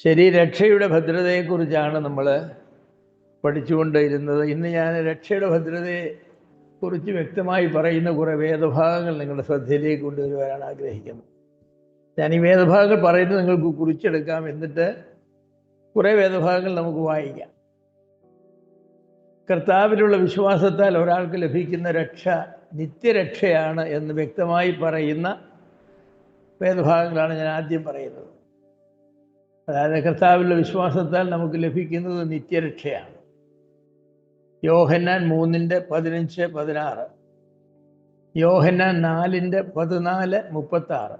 ശരി, രക്ഷയുടെ ഭദ്രതയെക്കുറിച്ചാണ് നമ്മൾ പഠിച്ചുകൊണ്ടിരുന്നത്. ഇന്ന് ഞാൻ രക്ഷയുടെ ഭദ്രതയെക്കുറിച്ച് വ്യക്തമായി പറയുന്ന കുറേ വേദഭാഗങ്ങൾ നിങ്ങളുടെ ശ്രദ്ധയിലേക്ക് കൊണ്ടുവരുവാനാണ് ആഗ്രഹിക്കുന്നത്. ഞാൻ ഈ വേദഭാഗങ്ങൾ പറയുന്നത് നിങ്ങൾക്ക് കുറിച്ചെടുക്കാം, എന്നിട്ട് കുറേ വേദഭാഗങ്ങൾ നമുക്ക് വായിക്കാം. കർത്താവിലുള്ള വിശ്വാസത്താൽ ഒരാൾക്ക് ലഭിക്കുന്ന രക്ഷ നിത്യരക്ഷയാണ് എന്ന് വ്യക്തമായി പറയുന്ന വേദഭാഗങ്ങളാണ് ഞാൻ ആദ്യം പറയുന്നത്. അതായത് കർത്താവിലുള്ള വിശ്വാസത്താൽ നമുക്ക് ലഭിക്കുന്നത് നിത്യരക്ഷയാണ്. യോഹന്നാൻ 3:15-16, യോഹന്നാൻ 4:14-36,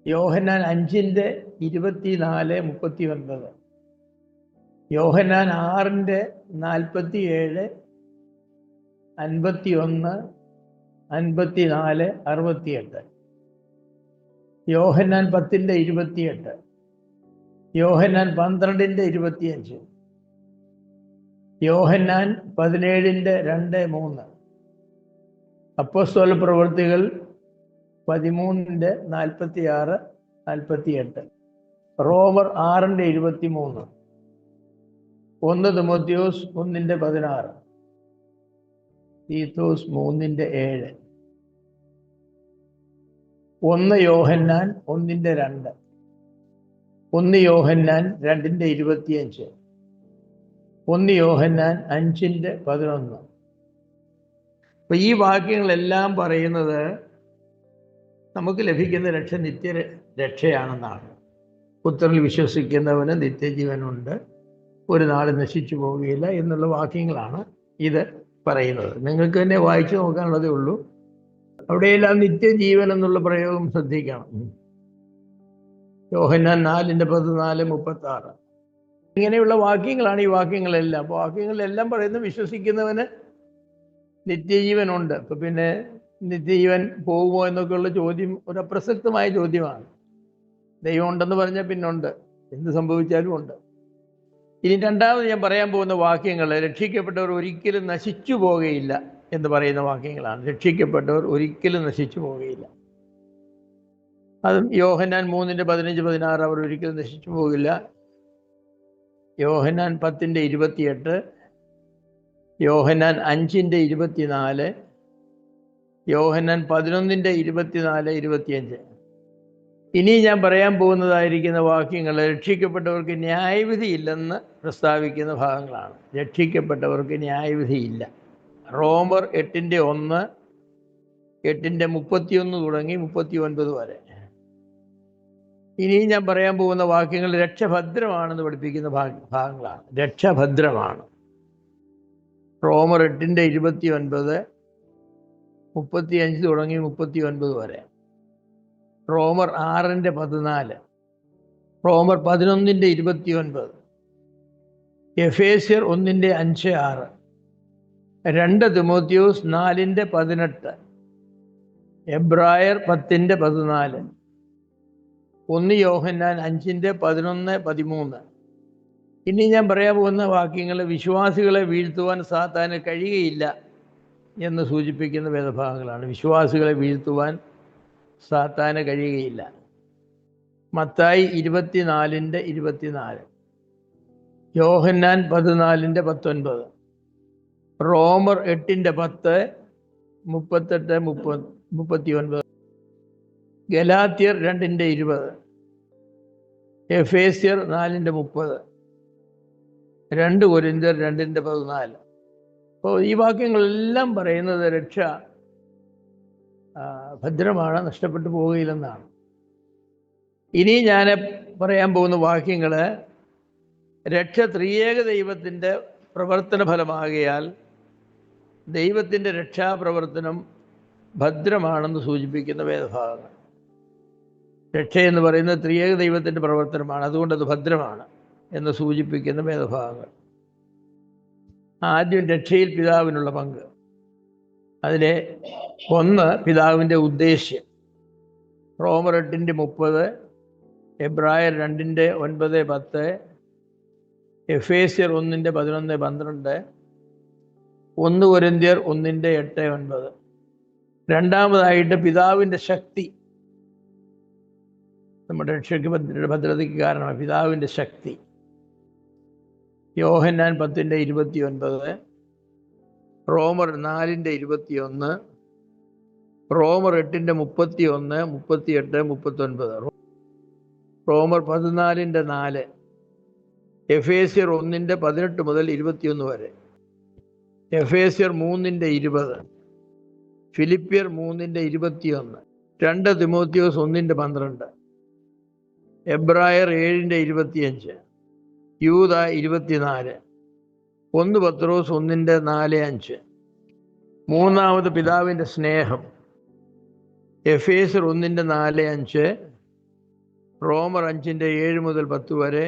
യോഹന്നാൻ 5:24-39, യോഹന്നാൻ 6:47, 51, 54, 68, യോഹന്നാൻ 10:28, യോഹന്നാൻ 12:25, യോഹന്നാൻ 17:2-3, അപ്പോസ്തല പ്രവൃത്തികൾ 13:46-48, റോമർ 6:23, 1 തിമോത്തിയോസ് 1:16, തീത്തോസ് 3:7, 1 യോഹന്നാൻ 1:2, 1 യോഹന്നാൻ 2:25, 1 യോഹന്നാൻ 5:11. അപ്പൊ ഈ വാക്യങ്ങളെല്ലാം പറയുന്നത് നമുക്ക് ലഭിക്കുന്ന രക്ഷ നിത്യരക്ഷയാണെന്നാണ്. പുത്രനിൽ വിശ്വസിക്കുന്നവന് നിത്യജീവനുണ്ട്, ഒരു നാൾ നശിച്ചു പോവുകയില്ല എന്നുള്ള വാക്യങ്ങളാണ് ഇത് പറയുന്നത്. നിങ്ങൾക്ക് തന്നെ വായിച്ചു നോക്കാനുള്ളതേ ഉള്ളൂ. അവിടെയെല്ലാം നിത്യജീവൻ എന്നുള്ള പ്രയോഗം ശ്രദ്ധിക്കണം. യോഹന്നാൻ 4:14-36 ഇങ്ങനെയുള്ള വാക്യങ്ങളാണ് ഈ വാക്യങ്ങളെല്ലാം. അപ്പോൾ വാക്യങ്ങളെല്ലാം പറയുന്നത് വിശ്വസിക്കുന്നവന് നിത്യജീവനുണ്ട്. അപ്പം പിന്നെ നിത്യജീവൻ പോകുമോ എന്നൊക്കെയുള്ള ചോദ്യം ഒരു അപ്രസക്തമായ ചോദ്യമാണ്. ദൈവം ഉണ്ടെന്ന് പറഞ്ഞാൽ പിന്നുണ്ട്, എന്ത് സംഭവിച്ചാലും ഉണ്ട്. ഇനി രണ്ടാമത് ഞാൻ പറയാൻ പോകുന്ന വാക്യങ്ങൾ രക്ഷിക്കപ്പെട്ടവർ ഒരിക്കലും നശിച്ചു പോകുകയില്ല എന്ന് പറയുന്ന വാക്യങ്ങളാണ്. രക്ഷിക്കപ്പെട്ടവർ ഒരിക്കലും നശിച്ചു പോകുകയില്ല. അതും യോഹന്നാൻ 3:15-16 അവർ ഒരിക്കലും നശിച്ചു പോകില്ല. യോഹന്നാൻ 10:28, യോഹന്നാൻ 5:24, യോഹന്നാൻ 11:24-25. ഇനി ഞാൻ പറയാൻ പോകുന്നതായിരിക്കുന്ന വാക്യങ്ങൾ രക്ഷിക്കപ്പെട്ടവർക്ക് ന്യായവിധിയില്ലെന്ന് പ്രസ്താവിക്കുന്ന ഭാഗങ്ങളാണ്. രക്ഷിക്കപ്പെട്ടവർക്ക് ന്യായവിധിയില്ല. റോമർ 8:1, 8:31 തുടങ്ങി 39 വരെ. ഇനി ഞാൻ പറയാൻ പോകുന്ന വാക്യങ്ങൾ രക്ഷഭദ്രമാണെന്ന് പഠിപ്പിക്കുന്ന ഭാഗങ്ങളാണ്. രക്ഷഭദ്രമാണ്. റോമർ 8:29, 35 തുടങ്ങി 39 വരെ. റോമർ 6:14, റോമർ 11:29, എഫേസ്യർ 1:5-6, 2 തിമോത്തിയോസ് 4:18, എബ്രായർ 10:14, 1 യോഹന്നാൻ 5:11-13. ഇനി ഞാൻ പറയാൻ പോകുന്ന വാക്യങ്ങൾ വിശ്വാസികളെ വീഴ്ത്തുവാൻ സാത്താന് കഴിയുകയില്ല എന്ന് സൂചിപ്പിക്കുന്ന വേദഭാഗങ്ങളാണ്. വിശ്വാസികളെ വീഴ്ത്തുവാൻ സാത്താന് കഴിയുകയില്ല. മത്തായി 24:24, യോഹന്നാൻ 14:19, റോമർ 8:10, 38, 39, ഗലാത്യർ 2:20, എഫേസ്യർ 4:30, 2 കൊരിന്ത്യർ 2:14. അപ്പോൾ ഈ വാക്യങ്ങളെല്ലാം പറയുന്നത് രക്ഷ ഭദ്രമാണ്, നഷ്ടപ്പെട്ടു പോവുകയില്ലെന്നാണ്. ഇനി ഞാൻ പറയാൻ പോകുന്ന വാക്യങ്ങൾ രക്ഷ ത്രിയേക ദൈവത്തിൻ്റെ പ്രവർത്തന ഫലമാകിയാൽ ദൈവത്തിൻ്റെ രക്ഷാപ്രവർത്തനം ഭദ്രമാണെന്ന് സൂചിപ്പിക്കുന്ന വേദഭാഗങ്ങൾ. രക്ഷയെന്ന് പറയുന്നത് ത്രിയേക ദൈവത്തിൻ്റെ പ്രവർത്തനമാണ്, അതുകൊണ്ടത് ഭദ്രമാണ് എന്ന് സൂചിപ്പിക്കുന്ന വേദഭാഗങ്ങൾ. ആദ്യം രക്ഷയിൽ പിതാവിനുള്ള പങ്ക്. അതിലെ 1 പിതാവിൻ്റെ ഉദ്ദേശ്യം. റോമർ 8:30, എബ്രായർ 2:9-10, എഫേസ്യർ 1:11-12, 1 കൊരിന്ത്യർ 1:8-9. രണ്ടാമതായിട്ട് പിതാവിൻ്റെ ശക്തി. നമ്മുടെ രക്ഷയ്ക്ക് ഭദ്രതയ്ക്ക് കാരണമാണ് പിതാവിൻ്റെ ശക്തി. യോഹന്നാൻ 10:29, റോമർ 4:21, റോമർ 8:31, 38, 39, റോമർ 14:4, എഫേസ്യർ 1:18 മുതൽ 21 വരെ, എഫേസ്യർ 3:20, ഫിലിപ്പിയർ 3:21, 2 തിമോത്തിയോസ് 1:12, എബ്രായർ 7:25, യൂദ 24, 1 പത്രോസ് 1:4-5, മൂന്നാമത് പിതാവിൻ്റെ സ്നേഹം, എഫേസ്യർ 1:4-5, റോമർ 5:7 മുതൽ 10 വരെ,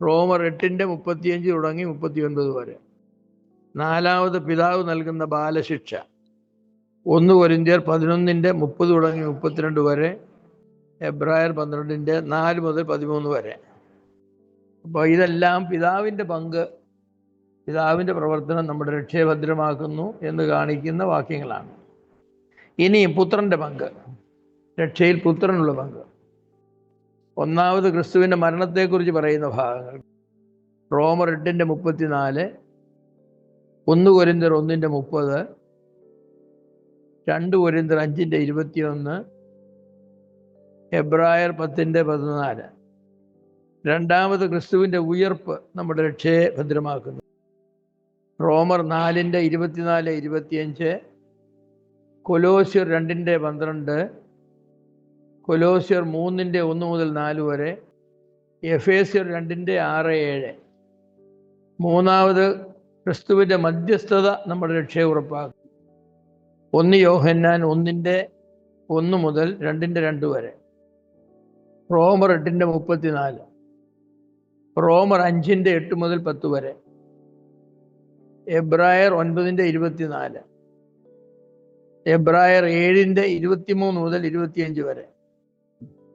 റോമർ 8:35 തുടങ്ങി 39 വരെ. നാലാമത് പിതാവ് നൽകുന്ന ബാലശിക്ഷ, 1 കൊരിന്ത്യർ 11:30 തുടങ്ങി 32 വരെ, എബ്രായർ 12:4 മുതൽ 13 വരെ. അപ്പോൾ ഇതെല്ലാം പിതാവിൻ്റെ പങ്ക്, പിതാവിൻ്റെ പ്രവർത്തനം നമ്മുടെ രക്ഷയെ ഭദ്രമാക്കുന്നു എന്ന് കാണിക്കുന്ന വാക്യങ്ങളാണ്. ഇനി പുത്രൻ്റെ പങ്ക്, രക്ഷയിൽ പുത്രനുള്ള പങ്ക്. ഒന്നാമത് ക്രിസ്തുവിൻ്റെ മരണത്തെക്കുറിച്ച് പറയുന്ന ഭാഗങ്ങൾ, റോമർ 8:34, 1 കൊരിന്ത്യർ 1:30, 2 കൊരിന്ത്യർ 5:21, എബ്രായർ 10:14. രണ്ടാമത് ക്രിസ്തുവിൻ്റെ ഉയർപ്പ് നമ്മുടെ രക്ഷയെ ഭദ്രമാക്കുന്നു, റോമർ 4:24-25, കൊലോസ്യർ 2:12, കൊലോസ്യർ 3:1 മുതൽ 4 വരെ, എഫേസ്യർ 2:6-7. മൂന്നാമത് ക്രിസ്തുവിൻ്റെ മധ്യസ്ഥത നമ്മുടെ രക്ഷയെ ഉറപ്പാക്കും, 1 യോഹന്നാൻ 1:1 മുതൽ 2:2 വരെ, റോമർ 8:34, റോമർ 5:8 മുതൽ 10 വരെ, എബ്രായർ 9:24, എബ്രായർ 7:23 മുതൽ 25 വരെ,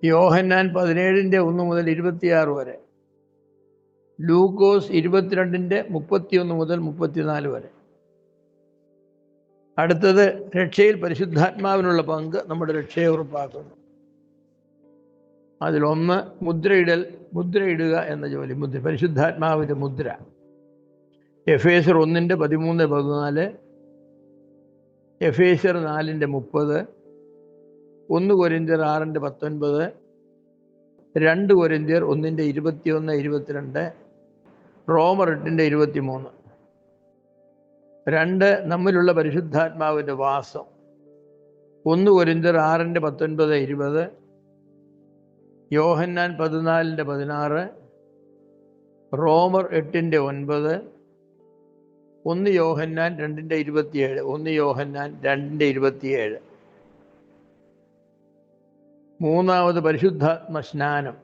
യോഹന്നാൻ 17:1 മുതൽ 26 വരെ, ലൂക്കോസ് 22:31 മുതൽ 34 വരെ. അടുത്തത് രക്ഷയിൽ പരിശുദ്ധാത്മാവിനുള്ള പങ്ക് നമ്മുടെ രക്ഷയെ ഉറപ്പാക്കുന്നു. അതിലൊന്ന് മുദ്രയിടുക എന്ന ജോലി, പരിശുദ്ധാത്മാവിൻ്റെ മുദ്ര. എഫേസ്യർ 1:13-14, എഫേസ്യർ 4:30, 1 കൊരിന്ത്യർ 6:19, 2 കൊരിന്ത്യർ 1:21-22, റോമർ 8:23. 2 നമ്മിലുള്ള പരിശുദ്ധാത്മാവിൻ്റെ വാസം, 1 കൊരിന്ത്യർ 6:19-20, യോഹന്നാൻ 14:16, റോമർ 8:9, 1 യോഹന്നാൻ 2:27, 1 യോഹന്നാൻ 2:27. മൂന്നാമത് പരിശുദ്ധാത്മ സ്നാനം,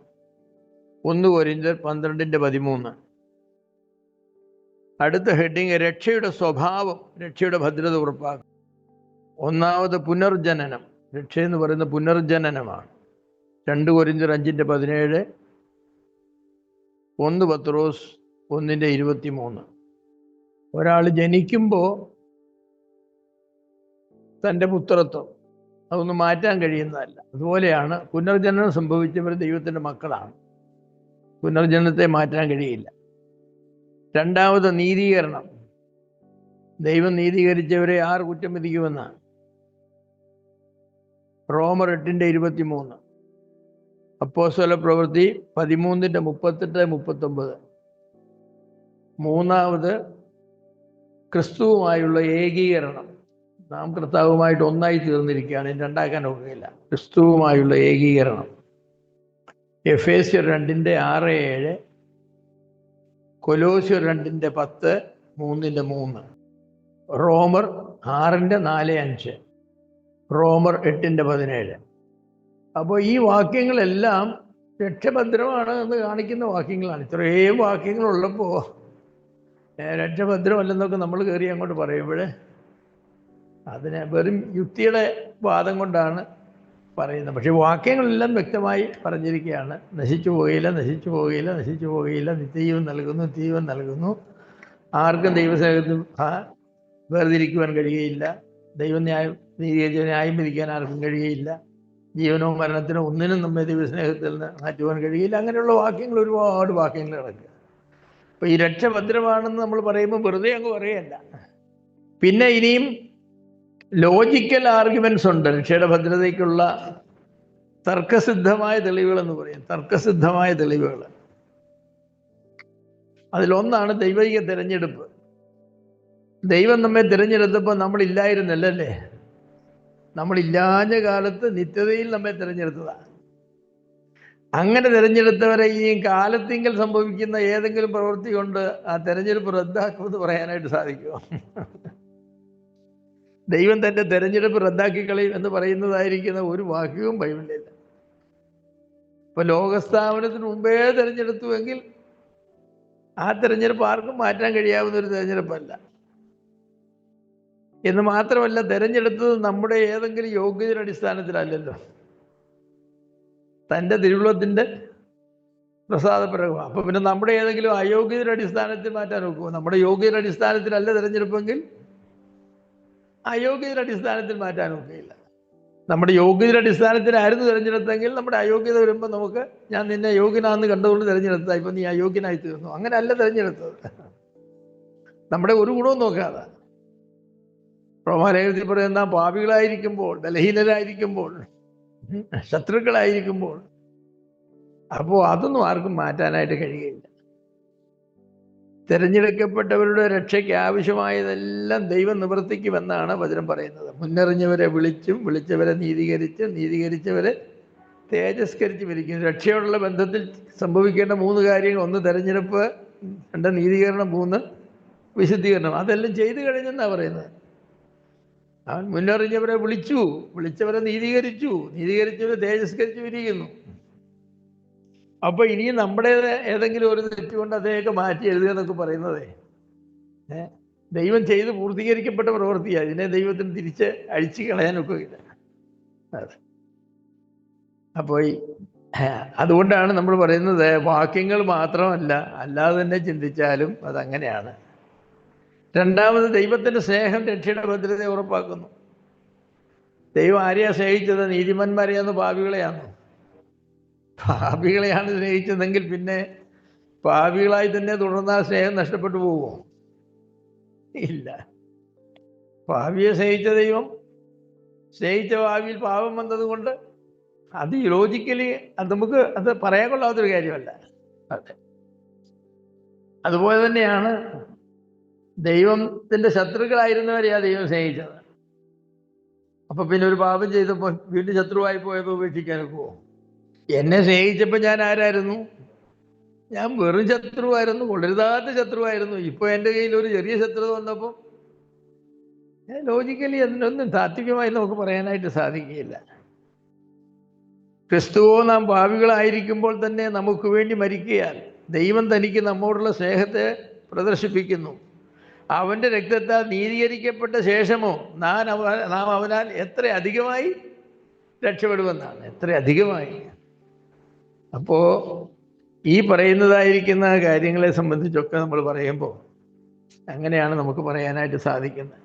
1 കൊരിന്ത്യർ 12:13. അടുത്ത ഹെഡിങ് രക്ഷയുടെ സ്വഭാവം, രക്ഷയുടെ ഭദ്രത ഉറപ്പാക്കും. ഒന്നാമത് പുനർജനനം, രക്ഷയെന്ന് പറയുന്ന പുനർജനനമാണ്, 2 കൊരിന്ത്യർ 5:17, 1 പത്രോസ് 1:23. ഒരാൾ ജനിക്കുമ്പോൾ തൻ്റെ പുത്രത്വം അതൊന്നും മാറ്റാൻ കഴിയുന്നതല്ല. അതുപോലെയാണ് പുനർജനനം സംഭവിച്ചവർ ദൈവത്തിൻ്റെ മക്കളാണ്, പുനർജനനത്തെ മാറ്റാൻ കഴിയില്ല. രണ്ടാമത് നീതീകരണം, ദൈവം നീതീകരിച്ചവരെ ആർ കുറ്റം വിധിക്കുമെന്നാണ്, റോമർ 8:23, അപ്പോസ്തല പ്രവൃത്തി 13:38-39. മൂന്നാമത് ക്രിസ്തുവുമായുള്ള ഏകീകരണം, നാം കർത്താവുമായിട്ട് ഒന്നായി തീർന്നിരിക്കുകയാണ്, രണ്ടാക്കാൻ ഒക്കുകയില്ല. ക്രിസ്തുവുമായുള്ള ഏകീകരണം, എഫേസ്യർ 2:6-7, കൊലോസ്യർ 2:10, 3:3, റോമർ 6:4-5, റോമർ 8:17. അപ്പോൾ ഈ വാക്യങ്ങളെല്ലാം രക്ഷഭദ്രമാണ് എന്ന് കാണിക്കുന്ന വാക്യങ്ങളാണ്. ഇത്രയും വാക്യങ്ങളുള്ളപ്പോൾ രക്ഷഭദ്രമല്ലെന്നൊക്കെ നമ്മൾ കയറി അങ്ങോട്ട് പറയുമ്പോൾ അതിനെ വെറും യുക്തിയുടെ വാദം കൊണ്ടാണ് പറയുന്നത്. പക്ഷേ വാക്യങ്ങളെല്ലാം വ്യക്തമായി പറഞ്ഞിരിക്കുകയാണ്. നശിച്ചു പോവുകയില്ല, നശിച്ചു പോവുകയില്ല, നശിച്ചു പോവുകയില്ല, നിത്യജീവൻ നൽകുന്നു, നിത്യജീവൻ നൽകുന്നു, ആർക്കും ദൈവസേവകത്തിൽ വേർതിരിക്കുവാൻ കഴിയുകയില്ല, ദൈവന്യായം നീതീകരിച്ച് ന്യായം വിധിക്കാൻ ആർക്കും കഴിയുകയില്ല, ജീവനോ മരണത്തിനോ ഒന്നിനും നമ്മെ ദൈവസ്നേഹത്തിൽ നിന്ന് മാറ്റുവാൻ കഴിയില്ല. അങ്ങനെയുള്ള വാക്യങ്ങൾ, ഒരുപാട് വാക്യങ്ങൾ കിടക്കുക. അപ്പോൾ ഈ രക്ഷ ഭദ്രമാണെന്ന് നമ്മൾ പറയുമ്പോൾ വെറുതെ അങ്ങ് പറയല്ല. പിന്നെ ഇനിയും ലോജിക്കൽ ആർഗ്യുമെന്റ്സ് ഉണ്ട്. രക്ഷയുടെ ഭദ്രതയ്ക്കുള്ള തർക്കസിദ്ധമായ തെളിവുകൾ എന്ന് പറയും. തർക്കസിദ്ധമായ തെളിവുകൾ. അതിലൊന്നാണ് ദൈവിക തിരഞ്ഞെടുപ്പ്. ദൈവം നമ്മെ തിരഞ്ഞെടുത്തപ്പോൾ നമ്മളില്ലായിരുന്നല്ലേ. നമ്മളില്ലാഞ്ഞ കാലത്ത് നിത്യതയിൽ നമ്മെ തിരഞ്ഞെടുത്തതാണ്. അങ്ങനെ തിരഞ്ഞെടുത്തവരെ ഈ കാലത്തിങ്കൽ സംഭവിക്കുന്ന ഏതെങ്കിലും പ്രവൃത്തി കൊണ്ട് ആ തെരഞ്ഞെടുപ്പ് റദ്ദാക്കുമെന്ന് പറയാനായിട്ട് സാധിക്കുമോ? ദൈവം തന്റെ തെരഞ്ഞെടുപ്പ് റദ്ദാക്കി കളയും എന്ന് പറയുന്നതായിരിക്കുന്ന ഒരു വാക്യവും ബൈബിളിലില്ല. ഇപ്പൊ ലോകസ്ഥാപനത്തിന് മുമ്പേ തിരഞ്ഞെടുത്തുവെങ്കിൽ ആ തെരഞ്ഞെടുപ്പ് ആർക്കും മാറ്റാൻ കഴിയാവുന്ന ഒരു തെരഞ്ഞെടുപ്പല്ല. എന്ന് മാത്രമല്ല, തെരഞ്ഞെടുത്തത് നമ്മുടെ ഏതെങ്കിലും യോഗ്യതയുടെ അടിസ്ഥാനത്തിലല്ലല്ലോ, തൻ്റെ തിരുവുള്ളത്തിൻ്റെ പ്രസാദപ്രകമാണ്. അപ്പൊ പിന്നെ നമ്മുടെ ഏതെങ്കിലും അയോഗ്യതയുടെ അടിസ്ഥാനത്തിൽ മാറ്റാൻ നോക്കുമോ? നമ്മുടെ യോഗ്യതയുടെ അടിസ്ഥാനത്തിലല്ല തിരഞ്ഞെടുപ്പെങ്കിൽ അയോഗ്യതയുടെ അടിസ്ഥാനത്തിൽ മാറ്റാൻ നോക്കുകയില്ല. നമ്മുടെ യോഗ്യതയുടെ അടിസ്ഥാനത്തിലായിരുന്നു തിരഞ്ഞെടുത്തെങ്കിൽ നമ്മുടെ അയോഗ്യത വരുമ്പോൾ നമുക്ക്, ഞാൻ നിന്നെ യോഗ്യനാണെന്ന് കണ്ടുകൊണ്ട് തിരഞ്ഞെടുത്താൽ ഇപ്പൊ നീ അയോഗ്യനായി തീർന്നു. അങ്ങനെ അല്ല തിരഞ്ഞെടുത്തത്. നമ്മുടെ ഒരു ഗുണവും നോക്കാതെ റോമാലേഖനത്തിൽ പറയുന്ന പാപികളായിരിക്കുമ്പോൾ, ബലഹീനരായിരിക്കുമ്പോൾ, ശത്രുക്കളായിരിക്കുമ്പോൾ, അപ്പോൾ അതൊന്നും ആർക്കും മാറ്റാനായിട്ട് കഴിയില്ല. തിരഞ്ഞെടുക്കപ്പെട്ടവരുടെ രക്ഷയ്ക്ക് ആവശ്യമായതെല്ലാം ദൈവം നിവർത്തിക്കുമെന്നാണ് വചനം പറയുന്നത്. മുന്നറിഞ്ഞവരെ വിളിച്ചും വിളിച്ചവരെ നീതീകരിച്ചും നീതീകരിച്ചവരെ തേജസ്കരിച്ചും ഇരിക്കും. രക്ഷയോടുള്ള ബന്ധത്തിൽ സംഭവിക്കേണ്ട 3 കാര്യങ്ങൾ: 1 തെരഞ്ഞെടുപ്പ്, 2 നീതീകരണം, 3 വിശുദ്ധീകരണം. അതെല്ലാം ചെയ്തു കഴിഞ്ഞെന്നാണ് പറയുന്നത്. അവൻ മുന്നറിഞ്ഞവരെ വിളിച്ചു, വിളിച്ചവരെ നീതീകരിച്ചു, നീതീകരിച്ചവരെ തേജസ്കരിച്ചു ഇരിക്കുന്നു. അപ്പൊ ഇനിയും നമ്മുടെ ഏതെങ്കിലും ഒരു തെറ്റുകൊണ്ട് അദ്ദേഹമൊക്കെ മാറ്റി എഴുതുക എന്നൊക്കെ പറയുന്നതേ ദൈവം ചെയ്ത് പൂർത്തീകരിക്കപ്പെട്ട പ്രവൃത്തിയാണ്. ഇതിനെ ദൈവത്തിന് തിരിച്ച് അഴിച്ചു കളയാനൊക്കെ ഇല്ല. അതെ. അപ്പോൾ അതുകൊണ്ടാണ് നമ്മൾ പറയുന്നത്, വാക്യങ്ങൾ മാത്രമല്ല, അല്ലാതെ തന്നെ ചിന്തിച്ചാലും അതങ്ങനെയാണ്. രണ്ടാമത്, ദൈവത്തിൻ്റെ സ്നേഹം രക്ഷയുടെ ഭദ്രതയെ ഉറപ്പാക്കുന്നു. ദൈവം ആരെയാ സ്നേഹിച്ചത്? നീതിമാന്മാരെയാന്ന് പാപികളെയാണോ? പാപികളെയാണ് സ്നേഹിച്ചതെങ്കിൽ പിന്നെ പാപികളായി തന്നെ തുടർന്നാൽ സ്നേഹം നഷ്ടപ്പെട്ടു പോകുമോ? ഇല്ല. പാപിയെ സ്നേഹിച്ച ദൈവം സ്നേഹിച്ച പാപിയിൽ പാപം വന്നതുകൊണ്ട് അത് ലോജിക്കലി നമുക്ക് അത് പറയാൻ കൊള്ളാത്തൊരു കാര്യമല്ല. അതെ. അതുപോലെ തന്നെയാണ് ദൈവത്തിൻ്റെ ശത്രുക്കളായിരുന്നവരെയാ ദൈവം സ്നേഹിച്ചത്. അപ്പൊ പിന്നെ ഒരു പാപം ചെയ്തപ്പോൾ വീണ്ടും ശത്രുവായി പോയപ്പോൾ ഉപേക്ഷിക്കാനൊക്കെ പോകും? എന്നെ സ്നേഹിച്ചപ്പോൾ ഞാൻ ആരായിരുന്നു? ഞാൻ വെറും ശത്രുവായിരുന്നു, കൊള്ളരുതാത്ത ശത്രുവായിരുന്നു. ഇപ്പൊ എൻ്റെ കയ്യിൽ ഒരു ചെറിയ ശത്രുത വന്നപ്പോൾ ലോജിക്കലി അതിനൊന്നും താത്വികമായി നമുക്ക് പറയാനായിട്ട് സാധിക്കുകയില്ല. ക്രിസ്തുവോ നാം പാപികളായിരിക്കുമ്പോൾ തന്നെ നമുക്ക് വേണ്ടി മരിക്കയാൽ ദൈവം തനിക്ക് നമ്മോടുള്ള സ്നേഹത്തെ പ്രദർശിപ്പിക്കുന്നു. അവൻ്റെ രക്തത്താൽ നീതീകരിക്കപ്പെട്ട ശേഷമോ നാം അവനാൽ എത്ര അധികമായി രക്ഷപ്പെടുമെന്നാണ്. എത്ര അധികമായി. അപ്പോൾ ഈ പറയുന്നതായിരിക്കുന്ന കാര്യങ്ങളെ സംബന്ധിച്ചൊക്കെ നമ്മൾ പറയുമ്പോൾ അങ്ങനെയാണ് നമുക്ക് പറയാനായിട്ട് സാധിക്കുന്നത്.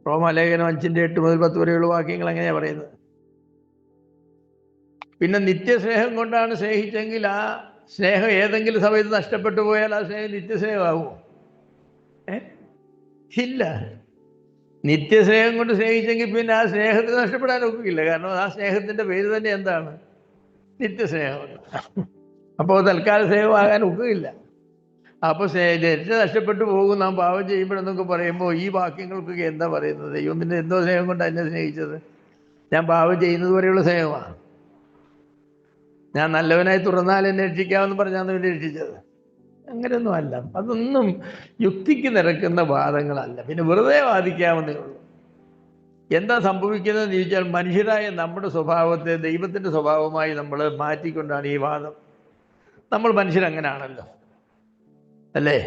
റോമാലേഖനം 5:8 മുതൽ 10 വരെയുള്ള വാക്യങ്ങൾ അങ്ങനെയാണ് പറയുന്നത്. പിന്നെ നിത്യസ്നേഹം കൊണ്ടാണ് സ്നേഹിച്ചെങ്കിൽ ആ സ്നേഹം ഏതെങ്കിലും സമയത്ത് നഷ്ടപ്പെട്ടു പോയാൽ ആ സ്നേഹം നിത്യസ്നേഹമാകുമോ? ഇല്ല. നിത്യസ്നേഹം കൊണ്ട് സ്നേഹിച്ചെങ്കിൽ പിന്നെ ആ സ്നേഹത്തിന് നഷ്ടപ്പെടാൻ ഒക്കില്ല. കാരണം ആ സ്നേഹത്തിന്റെ പേര് തന്നെ എന്താണ്? നിത്യസ്നേഹം. അപ്പോൾ തൽക്കാല സ്നേഹമാകാൻ ഒക്കുകയില്ല. അപ്പോൾ രക്ഷ നഷ്ടപ്പെട്ടു പോകും നാം പാപം ചെയ്യുമ്പോഴെന്നൊക്കെ പറയുമ്പോൾ ഈ വാക്യങ്ങൾക്കൊക്കെ എന്താ പറയുന്നത്? ദൈവം പിന്നെ എന്തോ സ്നേഹം കൊണ്ട് എന്നെ സ്നേഹിച്ചത്? ഞാൻ പാപം ചെയ്യുന്നത് വരെയുള്ള സ്നേഹമാണ്. ഞാൻ നല്ലവനായി തുറന്നാൽ എന്നെ രക്ഷിക്കാമെന്ന് പറഞ്ഞാണ് എന്നെ രക്ഷിച്ചത്? അങ്ങനെയൊന്നും അല്ല. അതൊന്നും യുക്തിക്ക് നിരക്കുന്ന വാദങ്ങളല്ല. പിന്നെ വെറുതെ വാദിക്കാവുന്നേ ഉള്ളൂ. എന്താ സംഭവിക്കുന്നതെന്ന് ചോദിച്ചാൽ, മനുഷ്യരായ നമ്മുടെ സ്വഭാവത്തെ ദൈവത്തിൻ്റെ സ്വഭാവമായി നമ്മൾ മാറ്റിക്കൊണ്ടാണ് ഈ വാദം. നമ്മൾ മനുഷ്യരങ്ങനാണല്ലോ, അല്ലേ?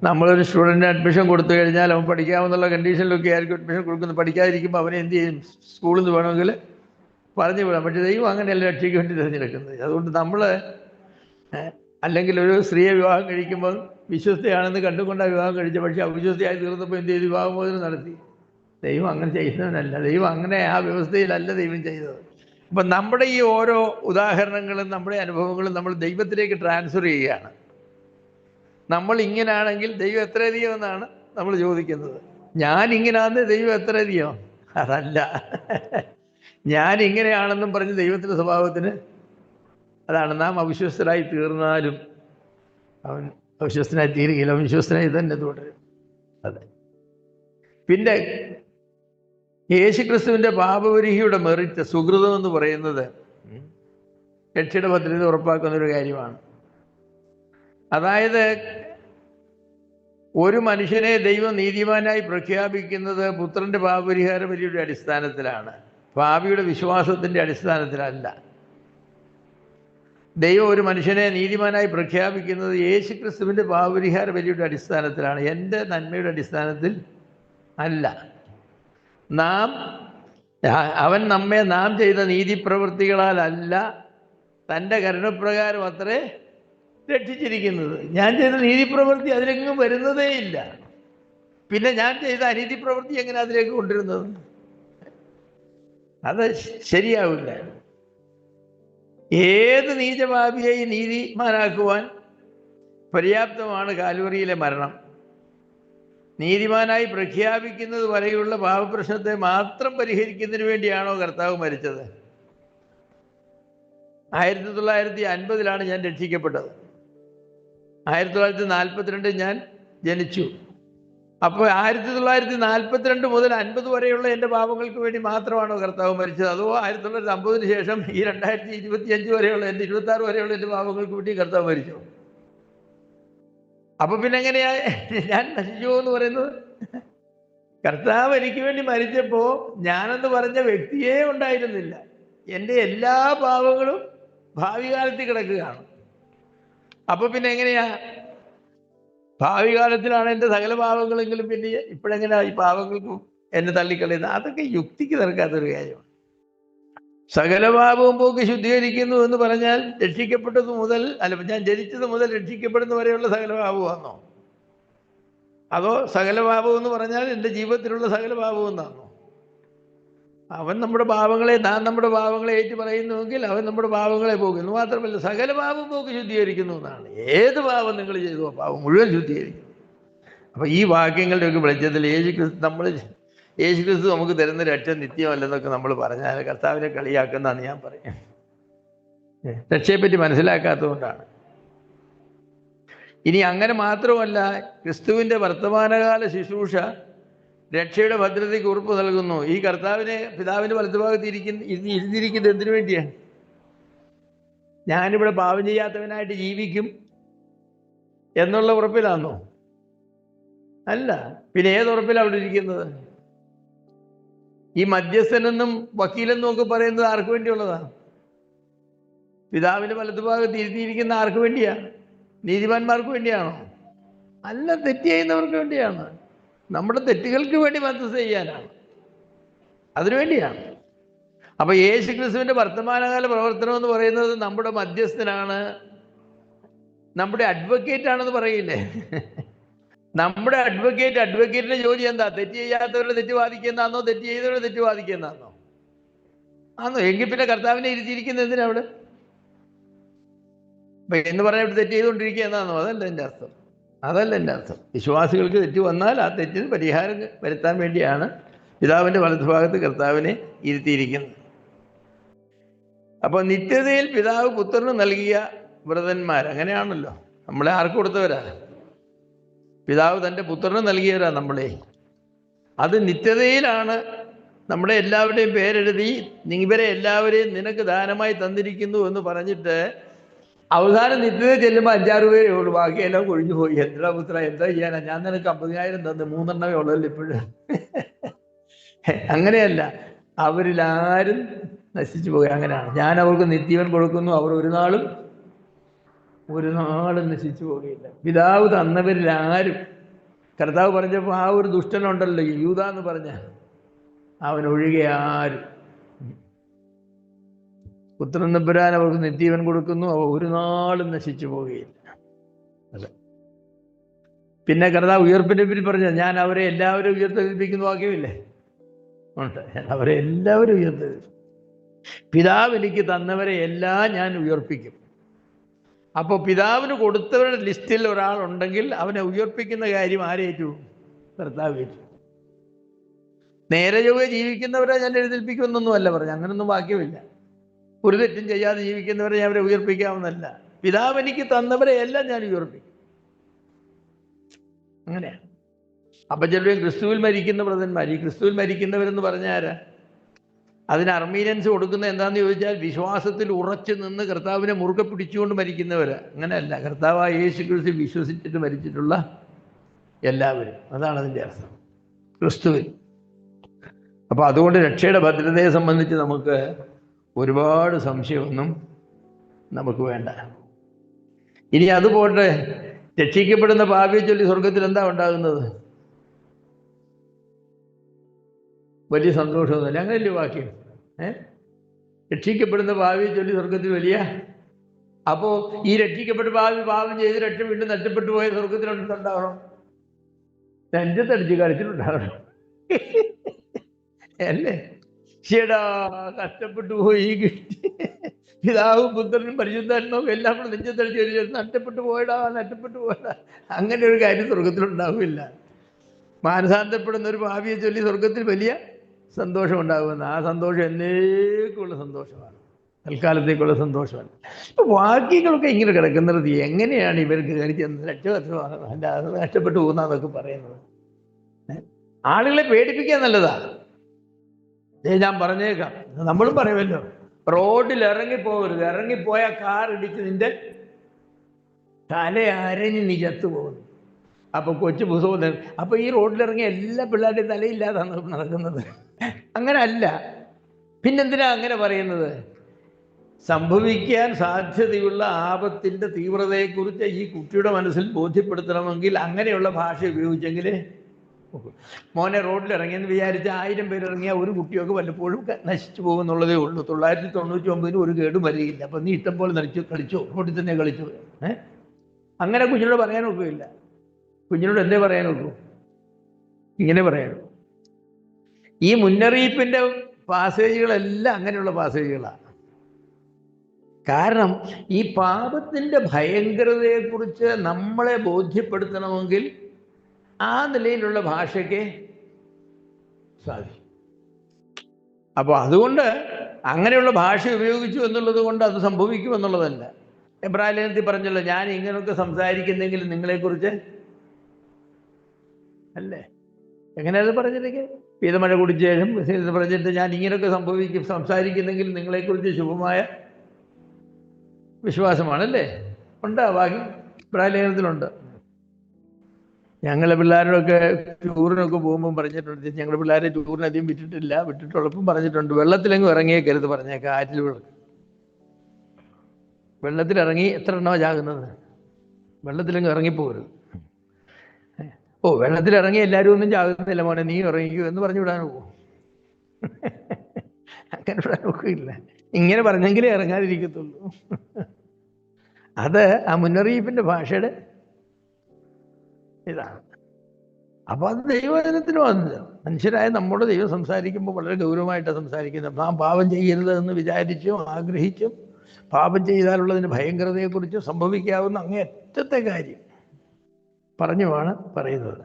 നമ്മളൊരു സ്റ്റുഡൻറ്റിന് അഡ്മിഷൻ കൊടുത്തു കഴിഞ്ഞാൽ അവൻ പഠിക്കാമെന്നുള്ള കണ്ടീഷനിലൊക്കെ ആയിരിക്കും അഡ്മിഷൻ കൊടുക്കുന്നത്. പഠിക്കാതിരിക്കുമ്പോൾ അവനെ എന്ത് ചെയ്യും? സ്കൂളിൽ നിന്ന് വേണമെങ്കിൽ പറഞ്ഞു വിടാം. പക്ഷേ ദൈവം അങ്ങനെയല്ല രക്ഷയ്ക്ക് വേണ്ടി തിരഞ്ഞെടുക്കുന്നത്. അതുകൊണ്ട് നമ്മൾ അല്ലെങ്കിൽ ഒരു സ്ത്രീയെ വിവാഹം കഴിക്കുമ്പോൾ വിശ്വസ്തയാണെന്ന് കണ്ടുകൊണ്ടാണ് വിവാഹം കഴിച്ചത്. പക്ഷേ അവിശ്വസ്തയായി തീർന്നപ്പോൾ എന്ത് ചെയ്തു? വിവാഹമോചനം നടത്തി. ദൈവം അങ്ങനെ ചെയ്യുന്നവനല്ല. ദൈവം അങ്ങനെ ആ വ്യവസ്ഥയിലല്ല ദൈവം ചെയ്തത്. അപ്പം നമ്മുടെ ഈ ഓരോ ഉദാഹരണങ്ങളും നമ്മുടെ അനുഭവങ്ങളും നമ്മൾ ദൈവത്തിലേക്ക് ട്രാൻസ്ഫർ ചെയ്യുകയാണ്. നമ്മൾ ഇങ്ങനാണെങ്കിൽ ദൈവം എത്രയധികം എന്നാണ് നമ്മൾ ചോദിക്കുന്നത്. ഞാൻ ഇങ്ങനാന്ന് ദൈവം എത്രയധികം? അതല്ല. ഞാൻ ഇങ്ങനെയാണെന്നും പറഞ്ഞ് ദൈവത്തിൻ്റെ സ്വഭാവത്തിന് അതാണ്. നാം അവിശ്വസ്തരായി തീർന്നാലും അവൻ അവിശ്വസ്തനായി തീരുകയില്ല, അവൻ വിശ്വസ്തനായി തന്നെ തുടരും. അതെ. പിന്നെ യേശുക്രിസ്തുവിൻ്റെ പാപപരിഹിയുടെ മെറിറ്റ്, സുഹൃതം എന്ന് പറയുന്നത് രക്ഷയുടെ ഭദ്രത ഉറപ്പാക്കുന്ന ഒരു കാര്യമാണ്. അതായത് ഒരു മനുഷ്യനെ ദൈവം നീതിമാനായി പ്രഖ്യാപിക്കുന്നത് പുത്രൻ്റെ പാപപരിഹാര ബലിയുടെ അടിസ്ഥാനത്തിലാണ്, പാപിയുടെ വിശ്വാസത്തിൻ്റെ അടിസ്ഥാനത്തിലല്ല. ദൈവം ഒരു മനുഷ്യനെ നീതിമാനായി പ്രഖ്യാപിക്കുന്നത് യേശുക്രിസ്തുവിൻ്റെ പാപപരിഹാര ബലിയുടെ അടിസ്ഥാനത്തിലാണ്, എൻ്റെ നന്മയുടെ അടിസ്ഥാനത്തിൽ അല്ല. അവൻ നമ്മെ നാം ചെയ്ത നീതിപ്രവൃത്തികളാലല്ല, തൻ്റെ കരുണപ്രകാരം അത്രേ രക്ഷിച്ചിരിക്കുന്നത്. ഞാൻ ചെയ്ത നീതിപ്രവൃത്തി അതിലെങ്ങും വരുന്നതേ ഇല്ല. പിന്നെ ഞാൻ ചെയ്ത അനീതി പ്രവൃത്തി എങ്ങനെ അതിലേക്ക് കൊണ്ടിരുന്നത്? അത് ശരിയാവില്ല. ഏത് നീചപാപിയെയും നീതിമാനാക്കുവാൻ പര്യാപ്തമാണ് കാൽവറിയിലെ മരണം. നീതിമാനായി പ്രഖ്യാപിക്കുന്നത് വരെയുള്ള പാപപ്രശ്നത്തെ മാത്രം പരിഹരിക്കുന്നതിന് വേണ്ടിയാണോ കർത്താവ് മരിച്ചത്? 1950 ഞാൻ രക്ഷിക്കപ്പെട്ടത്. 1942 ഞാൻ ജനിച്ചു. അപ്പോൾ 1942 മുതൽ 50 വരെയുള്ള എൻ്റെ പാപങ്ങൾക്ക് വേണ്ടി മാത്രമാണോ കർത്താവ് മരിച്ചത്? അതോ 1950 ശേഷം ഈ 2025 വരെയുള്ള എൻ്റെ 26 വരെയുള്ള എൻ്റെ പാപങ്ങൾക്ക് വേണ്ടി കർത്താവ് മരിച്ചു? അപ്പൊ പിന്നെ എങ്ങനെയാ ഞാൻ നശിച്ചു എന്ന് പറയുന്നത്? കർത്താവ് എനിക്ക് വേണ്ടി മരിച്ചപ്പോ ഞാനെന്ന് പറഞ്ഞ വ്യക്തിയേ ഉണ്ടായിരുന്നില്ല. എൻ്റെ എല്ലാ പാപങ്ങളും ഭാവി കാലത്തിൽ കിടക്കുകയാണ്. അപ്പൊ പിന്നെ എങ്ങനെയാ? ഭാവി കാലത്തിലാണ് എൻ്റെ സകല പാപങ്ങളെങ്കിലും പിന്നെ ഇപ്പോഴെങ്ങനെയാ ഈ പാപങ്ങൾക്കും എന്നെ തള്ളിക്കളയുന്നത്? അതൊക്കെ യുക്തിക്ക് നിരക്കാത്തൊരു കാര്യമാണ്. സകല പാപവും പോക്കി ശുദ്ധീകരിക്കുന്നു എന്ന് പറഞ്ഞാൽ രക്ഷിക്കപ്പെട്ടത് മുതൽ ഞാൻ ജനിച്ചത് മുതൽ രക്ഷിക്കപ്പെടുന്ന വരെയുള്ള സകല പാപമാണോ? അതോ സകല പാപം എന്ന് പറഞ്ഞാൽ എൻ്റെ ജീവിതത്തിലുള്ള സകല പാപം എന്നാണോ? അവൻ നമ്മുടെ പാപങ്ങളെ ഏറ്റു പറയുന്നുവെങ്കിൽ അവൻ നമ്മുടെ പാപങ്ങളെ പോകുന്നു. മാത്രമല്ല സകല പാപം പോക്കി ശുദ്ധീകരിക്കുന്നു എന്നാണ്. ഏത് പാപം നിങ്ങൾ ചെയ്തു ആ പാപം മുഴുവൻ ശുദ്ധീകരിക്കുന്നു. അപ്പൊ ഈ വാക്യങ്ങളുടെയൊക്കെ വെളിച്ചത്തിൽ യേശുക്രിസ്തു നമുക്ക് തരുന്ന രക്ഷ നിത്യമല്ലെന്നൊക്കെ നമ്മൾ പറഞ്ഞാൽ കർത്താവിനെ കളിയാക്കുന്നതാണ് ഞാൻ പറയാം. രക്ഷയെപ്പറ്റി മനസ്സിലാക്കാത്തതുകൊണ്ടാണ്. ഇനി അങ്ങനെ മാത്രമല്ല, ക്രിസ്തുവിൻ്റെ വർത്തമാനകാല ശുശ്രൂഷ രക്ഷയുടെ ഭദ്രതയ്ക്ക് ഉറപ്പ് നൽകുന്നു. ഈ കർത്താവിനെ പിതാവിൻ്റെ വലതുഭാഗത്ത് ഇരുന്നിരിക്കുന്നത് എന്തിനു വേണ്ടിയാണ്? ഞാനിവിടെ പാപം ചെയ്യാത്തവനായിട്ട് ജീവിക്കും എന്നുള്ള ഉറപ്പിലാണോ? അല്ല. പിന്നെ ഏതുറപ്പിലാണ് അവിടെ ഇരിക്കുന്നത്? ഈ മധ്യസ്ഥനെന്നും വക്കീലെന്നും ഒക്കെ പറയുന്നത് ആർക്ക് വേണ്ടിയുള്ളതാണ്? പിതാവിൻ്റെ വലതുഭാഗത്ത് ഇരുത്തിയിരിക്കുന്ന ആർക്ക് വേണ്ടിയാ? നീതിമാന്മാർക്ക് വേണ്ടിയാണോ? അല്ല, തെറ്റ് ചെയ്യുന്നവർക്ക് വേണ്ടിയാണ്. നമ്മുടെ തെറ്റുകൾക്ക് വേണ്ടി മധ്യസ്ഥ ചെയ്യാനാണ്, അതിനുവേണ്ടിയാണ്. അപ്പൊ യേശുക്രിസ്തുവിന്റെ വർത്തമാനകാല പ്രവർത്തനം എന്ന് പറയുന്നത് നമ്മുടെ മധ്യസ്ഥനാണ്, നമ്മുടെ അഡ്വക്കേറ്റ് ആണെന്ന് പറയില്ലേ? നമ്മുടെ അഡ്വക്കേറ്റിന്റെ ജോലി എന്താ? തെറ്റ് ചെയ്യാത്തവരുടെ തെറ്റ് വാദിക്കുന്നതാണോ, തെറ്റ് ചെയ്തവരുടെ തെറ്റ് വാദിക്കുന്നതാണോ? ആണോ? എങ്കിൽ പിന്നെ കർത്താവിനെ ഇരുത്തിയിരിക്കുന്നത് എന്തിനാ അവിടെ? എന്ന് പറഞ്ഞാൽ ഇവിടെ തെറ്റ് ചെയ്തുകൊണ്ടിരിക്കുക എന്നാണോ? അതല്ല എൻ്റെ അർത്ഥം. വിശ്വാസികൾക്ക് തെറ്റ് വന്നാൽ ആ തെറ്റിന് പരിഹാരം വരുത്താൻ വേണ്ടിയാണ് പിതാവിൻ്റെ വലതുഭാഗത്ത് കർത്താവിനെ ഇരുത്തിയിരിക്കുന്നത്. അപ്പോൾ നിത്യതയിൽ പിതാവ് പുത്രന് നൽകിയ വ്രതന്മാർ അങ്ങനെയാണല്ലോ. നമ്മളെ ആർക്ക് കൊടുത്തവരാ? പിതാവ് തൻ്റെ പുത്രന് നൽകിയവരാ നമ്മളെ. അത് നിത്യതയിലാണ് നമ്മുടെ എല്ലാവരുടെയും പേരെഴുതി ഇവരെ എല്ലാവരെയും നിനക്ക് ദാനമായി തന്നിരിക്കുന്നു എന്ന് പറഞ്ഞിട്ട് അവസാനം നിത്യത ചെല്ലുമ്പോൾ 5-6 പേരേ ഉള്ളൂ, ബാക്കിയെല്ലാം കൊഴിഞ്ഞു പോയി. എന്താ പുത്ര, എന്താ ചെയ്യാനാ? ഞാൻ നിനക്ക് 50,000 തന്നു, 3 ഉള്ളല്ലോ ഇപ്പോഴും. അങ്ങനെയല്ല, അവരിലാരും നശിച്ചു പോയി. അങ്ങനെയാണ്. ഞാൻ അവർക്ക് നിത്യവൻ കൊടുക്കുന്നു, അവർ ഒരു നാളും നശിച്ചു പോകുകയില്ല. പിതാവ് തന്നവരിലാരും, കർത്താവ് പറഞ്ഞപ്പോൾ ആ ഒരു ദുഷ്ടനുണ്ടല്ലോ യൂദാ എന്ന് പറഞ്ഞ, അവനൊഴികെ ആരും. പുത്രൻ തമ്പുരാൻ അവർക്ക് നിത്യവൻ കൊടുക്കുന്നു, അവ ഒരു നാളും നശിച്ചു പോവുകയില്ല. അതെ. പിന്നെ കർത്താവ് ഉയർപ്പിനെ പറ്റി പറഞ്ഞ, ഞാൻ അവരെ എല്ലാവരും ഉയർത്തെഴുന്നേൽപ്പിക്കുന്ന വാക്യമില്ലേ? ഉണ്ട്. അവരെ എല്ലാവരും ഉയർത്തി. പിതാവ് എനിക്ക് തന്നവരെ എല്ലാം ഞാൻ ഉയർപ്പിക്കും. അപ്പോൾ പിതാവിന് കൊടുത്തവരുടെ ലിസ്റ്റിൽ ഒരാളുണ്ടെങ്കിൽ അവനെ ഉയർപ്പിക്കുന്ന കാര്യം ആരേറ്റു? കർത്താവ് ഏറ്റു. നേരെ ചൊവ്വേ ജീവിക്കുന്നവരെ ഞാൻ എഴുന്നേൽപ്പിക്കുമെന്നൊന്നുമല്ല പറഞ്ഞു. അങ്ങനൊന്നും വാക്യമില്ല. ഒരു തെറ്റും ചെയ്യാതെ ജീവിക്കുന്നവരെ ഞാൻ അവരെ ഉയർപ്പിക്കാമെന്നല്ല. പിതാവ് എനിക്ക് തന്നവരെ എല്ലാം ഞാൻ ഉയർപ്പിക്കും. അങ്ങനെയാണ്. അപ്പം ചിലപ്പോൾ ക്രിസ്തുവിൽ മരിക്കുന്ന ബ്രദന്മാർ, ഈ ക്രിസ്തുവിൽ മരിക്കുന്നവരെന്ന് പറഞ്ഞാൽ അതിന് അർമീനിയൻസ് കൊടുക്കുന്ന എന്താണെന്ന് ചോദിച്ചാൽ വിശ്വാസത്തിൽ ഉറച്ചു നിന്ന് കർത്താവിനെ മുറുകെ പിടിച്ചുകൊണ്ട് മരിക്കുന്നവർ. അങ്ങനെയല്ല, കർത്താവായ യേശു ക്രിസ്തു വിശ്വസിച്ചിട്ട് മരിച്ചിട്ടുള്ള എല്ലാവരും. അതാണ് അതിൻ്റെ അർത്ഥം, ക്രിസ്തുവിൽ. അപ്പോൾ അതുകൊണ്ട് രക്ഷയുടെ ഭദ്രതയെ സംബന്ധിച്ച് നമുക്ക് ഒരുപാട് സംശയമൊന്നും നമുക്ക് വേണ്ട. ഇനി അതുപോട്ടെ, രക്ഷിക്കപ്പെടുന്ന പാപിയെ ചൊല്ലി സ്വർഗത്തിൽ എന്താ ഉണ്ടാകുന്നത്? വലിയ സന്തോഷമൊന്നുമില്ല. അങ്ങനെയല്ലേ വാക്യം? രക്ഷിക്കപ്പെടുന്ന പാപിയെ ചൊല്ലി സ്വർഗത്തിൽ വലിയ. അപ്പോൾ ഈ രക്ഷിക്കപ്പെട്ട പാപം ചെയ്ത് രക്ഷ വീണ്ടും നഷ്ടപ്പെട്ടു പോയ സ്വർഗത്തിൽ ഉണ്ടാവണം, നെഞ്ചത്തടിച്ച് കളിച്ചിട്ടുണ്ടാകണം അല്ലേ? ചേടാ കഷ്ടപ്പെട്ടു പോയി, കിട്ടി, പിതാവും പുത്രനും പരിശുദ്ധാത്മാവും എല്ലാം കൂടെ നെഞ്ചത്തടിച്ച് നഷ്ടപ്പെട്ടു പോയടാ. അങ്ങനെ ഒരു കാര്യം സ്വർഗത്തിലുണ്ടാവില്ല. മാനസാന്തരപ്പെടുന്ന ഒരു പാപിയെ ചൊല്ലി സ്വർഗത്തിൽ വലിയ സന്തോഷം ഉണ്ടാകുമെന്ന്. ആ സന്തോഷം എന്നേക്കുള്ള സന്തോഷമാണ്, തൽക്കാലത്തേക്കുള്ള സന്തോഷമല്ല. ഇപ്പൊ വാക്യങ്ങളൊക്കെ ഇങ്ങനെ കിടക്കുന്നത് എങ്ങനെയാണ് ഇവർക്ക് നഷ്ടപ്പെട്ടു പോകുന്നതൊക്കെ പറയുന്നത്? ആളുകളെ പേടിപ്പിക്കാൻ നല്ലതാ. ഞാൻ പറഞ്ഞേക്കാം, നമ്മളും പറയുമല്ലോ, റോഡിൽ ഇറങ്ങിപ്പോകരുത്. ഇറങ്ങിപ്പോയ കാർ ഇടിച്ച് നിന്റെ തല അരഞ്ഞ് നീ ചത്തുപോകുന്നു. അപ്പൊ കൊച്ചു പുസ്തകം. അപ്പൊ ഈ റോഡിലിറങ്ങിയ എല്ലാ പിള്ളേരുടെയും തലയില്ലാതാണ് നടക്കുന്നത്. അങ്ങനെ അല്ല. പിന്നെന്തിനാ അങ്ങനെ പറയുന്നത്? സംഭവിക്കാൻ സാധ്യതയുള്ള ആപത്തിന്റെ തീവ്രതയെക്കുറിച്ച് ഈ കുട്ടിയുടെ മനസ്സിൽ ബോധ്യപ്പെടുത്തണമെങ്കിൽ അങ്ങനെയുള്ള ഭാഷ ഉപയോഗിച്ചെങ്കിൽ. മോനെ റോഡിലിറങ്ങിയെന്ന് വിചാരിച്ച 1000 പേര് ഇറങ്ങിയാൽ ഒരു കുട്ടിയൊക്കെ വല്ലപ്പോഴും നശിച്ചു പോകുന്നുള്ളതേ ഉള്ളൂ. 999 ഒരു കേടും വരികയില്ല. അപ്പം നീ ഇഷ്ടം പോലെ കളിച്ചോ, റോഡിൽ തന്നെ കളിച്ചോ. അങ്ങനെ കുഞ്ഞിനോട് പറയാൻ ഒക്കില്ല. കുഞ്ഞിനോട് എന്തേ പറയാൻ ഒക്കൂ? ഇങ്ങനെ പറയാനോ? ഈ മുന്നറിയിപ്പിൻ്റെ പാസേജുകളെല്ലാം അങ്ങനെയുള്ള പാസേജുകളാണ്. കാരണം ഈ പാപത്തിൻ്റെ ഭയങ്കരതയെക്കുറിച്ച് നമ്മളെ ബോധ്യപ്പെടുത്തണമെങ്കിൽ ആ നിലയിലുള്ള ഭാഷയ്ക്ക് സാധിക്കും. അപ്പോൾ അതുകൊണ്ട് അങ്ങനെയുള്ള ഭാഷ ഉപയോഗിച്ചു എന്നുള്ളത് കൊണ്ട് അത് സംഭവിക്കും എന്നുള്ളതല്ല. എബ്രായ ലേഖനത്തിൽ പറഞ്ഞല്ലോ, ഞാൻ ഇങ്ങനെയൊക്കെ സംസാരിക്കുന്നെങ്കിൽ നിങ്ങളെക്കുറിച്ച് അല്ലേ? എങ്ങനെയത് പറഞ്ഞില്ലെങ്കിൽ പീതമഴ കുടിച്ച ശേഷം പറഞ്ഞിട്ട് ഞാൻ ഇങ്ങനെയൊക്കെ സംസാരിക്കുന്നെങ്കിൽ നിങ്ങളെക്കുറിച്ച് ശുഭമായ വിശ്വാസമാണല്ലേ? ഉണ്ട്, ബാക്കി എബ്രായ ലേഖനത്തിലുണ്ട്. ഞങ്ങളെ പിള്ളേരോടൊക്കെ ടൂറിനൊക്കെ പോകുമ്പോൾ പറഞ്ഞിട്ടുണ്ട്, ഞങ്ങളുടെ പിള്ളേരെ ടൂറിന് അധികം വിട്ടിട്ടുള്ളപ്പം പറഞ്ഞിട്ടുണ്ട്, വെള്ളത്തിലെങ്ങും ഇറങ്ങിയേക്കരുത് പറഞ്ഞേക്കാം. ആറ്റിൽ വെള്ളത്തിലിറങ്ങി എത്ര എണ്ണമാണ് ചാകുന്നത്? വെള്ളത്തിലെങ്ങും ഇറങ്ങിപ്പോകരുത്. വെള്ളത്തിലിറങ്ങി എല്ലാവരും ഒന്നും ചാകുന്നില്ല മോനെ, നീ ഇറങ്ങിക്കൂ എന്ന് പറഞ്ഞു വിടാൻ പോകും. അങ്ങനെ വിടാൻ നോക്കില്ല. ഇങ്ങനെ പറഞ്ഞെങ്കിലേ ഇറങ്ങാതിരിക്കത്തുള്ളൂ. അത് ആ മുന്നറിയിപ്പിൻ്റെ ഭാഷയുടെ ഇതാണ്. അപ്പോൾ അത് ദൈവവചനത്തിന് വന്നത്. മനുഷ്യരായ നമ്മുടെ ദൈവം സംസാരിക്കുമ്പോൾ വളരെ ഗൗരവമായിട്ടാണ് സംസാരിക്കുന്നത്. നാം പാപം ചെയ്യരുത് എന്ന് വിചാരിച്ചും ആഗ്രഹിച്ചും പാപം ചെയ്താലുള്ളതിന് ഭയങ്കരതയെക്കുറിച്ചും സംഭവിക്കാവുന്ന അങ്ങേയറ്റത്തെ കാര്യം പറഞ്ഞുമാണ് പറയുന്നത്.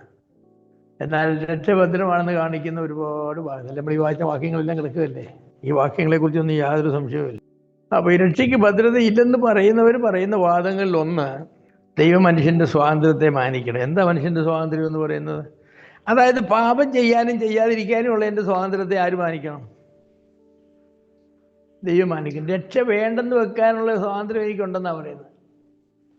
എന്നാൽ രക്ഷഭദ്രമാണെന്ന് കാണിക്കുന്ന ഒരുപാട് വാക്യങ്ങൾ നമ്മൾ ഈ വായിച്ച വാക്യങ്ങളെല്ലാം കിടക്കുകയല്ലേ. ഈ വാക്യങ്ങളെക്കുറിച്ചൊന്നും യാതൊരു സംശയവുമില്ല. അപ്പോൾ ഈ രക്ഷയ്ക്ക് ഭദ്രത ഇല്ലെന്ന് പറയുന്നവർ പറയുന്ന വാദങ്ങളിലൊന്ന്, ദൈവം മനുഷ്യൻ്റെ സ്വാതന്ത്ര്യത്തെ മാനിക്കണം. എന്താ മനുഷ്യൻ്റെ സ്വാതന്ത്ര്യം എന്ന് പറയുന്നത്? അതായത് പാപം ചെയ്യാനും ചെയ്യാതിരിക്കാനും ഉള്ള എൻ്റെ സ്വാതന്ത്ര്യത്തെ ആര് മാനിക്കണം? ദൈവം മാനിക്കണം. രക്ഷ വേണ്ടെന്ന് വെക്കാനുള്ള സ്വാതന്ത്ര്യം എനിക്കുണ്ടെന്നാണ് പറയുന്നത്.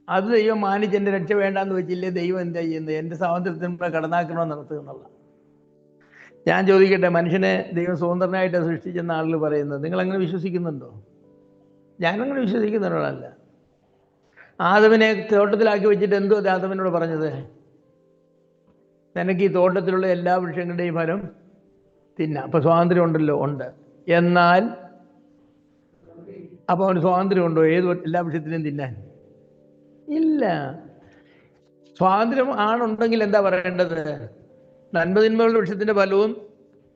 അത് ദൈവം മാനിച്ച് എൻ്റെ രക്ഷ വേണ്ടാന്ന് വെച്ചില്ലേ ദൈവം എന്താ ചെയ്യുന്നത്? എൻ്റെ സ്വാതന്ത്ര്യത്തിന് കടന്നാക്രമണം നടത്തുക എന്നുള്ള. ഞാൻ ചോദിക്കട്ടെ, മനുഷ്യനെ ദൈവം സ്വതന്ത്രനായിട്ട് സൃഷ്ടിച്ചെന്ന ആളുകൾ പറയുന്നത് നിങ്ങളങ്ങനെ വിശ്വസിക്കുന്നുണ്ടോ? ഞാനങ്ങനെ വിശ്വസിക്കുന്ന ഒരാളല്ല. ആദമിനെ തോട്ടത്തിലാക്കി വെച്ചിട്ട് എന്തോ ആദമിനോട് പറഞ്ഞത്? നിനക്ക് ഈ തോട്ടത്തിലുള്ള എല്ലാ വൃക്ഷങ്ങളുടെയും ഫലം തിന്നാം. അപ്പോൾ സ്വാതന്ത്ര്യം ഉണ്ടല്ലോ? ഉണ്ട്. എന്നാൽ അപ്പോൾ അവന് സ്വാതന്ത്ര്യം ഉണ്ടോ എല്ലാ വൃക്ഷത്തിനെയും തിന്നാൻ? ഇല്ല. സ്വാതന്ത്ര്യം ആണുണ്ടെങ്കിൽ എന്താ പറയേണ്ടത്? നന്മതിന്മകളുടെ വൃക്ഷത്തിൻ്റെ ഫലവും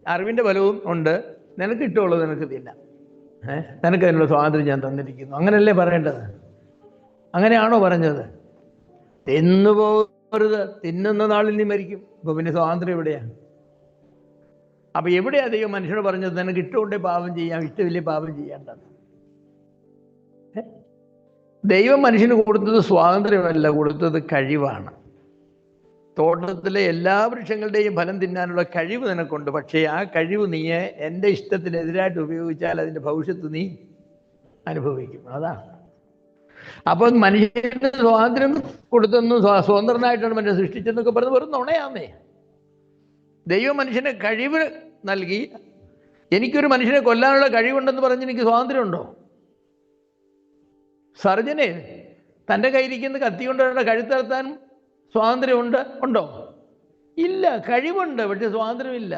അറിവിൻ്റെ ബലവും ഉണ്ട്, നിനക്ക് ഇഷ്ടമുള്ളത് നിനക്ക് തിന്നാം, നിനക്ക് അതിനുള്ള സ്വാതന്ത്ര്യം ഞാൻ തന്നിരിക്കുന്നു. അങ്ങനെയല്ലേ പറയേണ്ടത്? അങ്ങനെയാണോ പറഞ്ഞത്? തിന്നു പോകരുത്, തിന്നുന്ന നാളിൽ നീ മരിക്കും. അപ്പോൾ പിന്നെ സ്വാതന്ത്ര്യം എവിടെയാണ്? അപ്പോൾ എവിടെയാ ദൈവം മനുഷ്യനോട് പറഞ്ഞത് നിനക്ക് ഇഷ്ടമുണ്ടേ പാപം ചെയ്യാം, ഇഷ്ടമില്ലേ പാപം ചെയ്യേണ്ടത്? ദൈവം മനുഷ്യന് കൊടുത്തത് സ്വാതന്ത്ര്യമല്ല, കൊടുത്തത് കഴിവാണ്. തോട്ടത്തിലെ എല്ലാ വൃക്ഷങ്ങളുടെയും ഫലം തിന്നാനുള്ള കഴിവ് നിനക്കുണ്ട്. പക്ഷേ ആ കഴിവ് നീ എൻ്റെ ഇഷ്ടത്തിനെതിരായിട്ട് ഉപയോഗിച്ചാൽ അതിൻ്റെ ഭവിഷ്യത്ത് നീ അനുഭവിക്കും. അതാണ്. അപ്പം മനുഷ്യന് സ്വാതന്ത്ര്യം കൊടുത്തെന്നും സ്വതന്ത്രനായിട്ടാണ് മനുഷ്യനെ സൃഷ്ടിച്ചെന്നൊക്കെ പറഞ്ഞ് വെറും നുണയാന്നേ. ദൈവം മനുഷ്യന് കഴിവ് നൽകി. എനിക്കൊരു മനുഷ്യനെ കൊല്ലാനുള്ള കഴിവുണ്ടെന്ന് പറഞ്ഞ് എനിക്ക് സ്വാതന്ത്ര്യമുണ്ടോ? സർജന് തൻ്റെ കയ്യിരിക്കുന്ന കത്തി കൊണ്ടുള്ള കഴുത്തറുത്താൻ ഉണ്ടോ? ഇല്ല. കഴിവുണ്ട്, പക്ഷെ സ്വാതന്ത്ര്യമില്ല.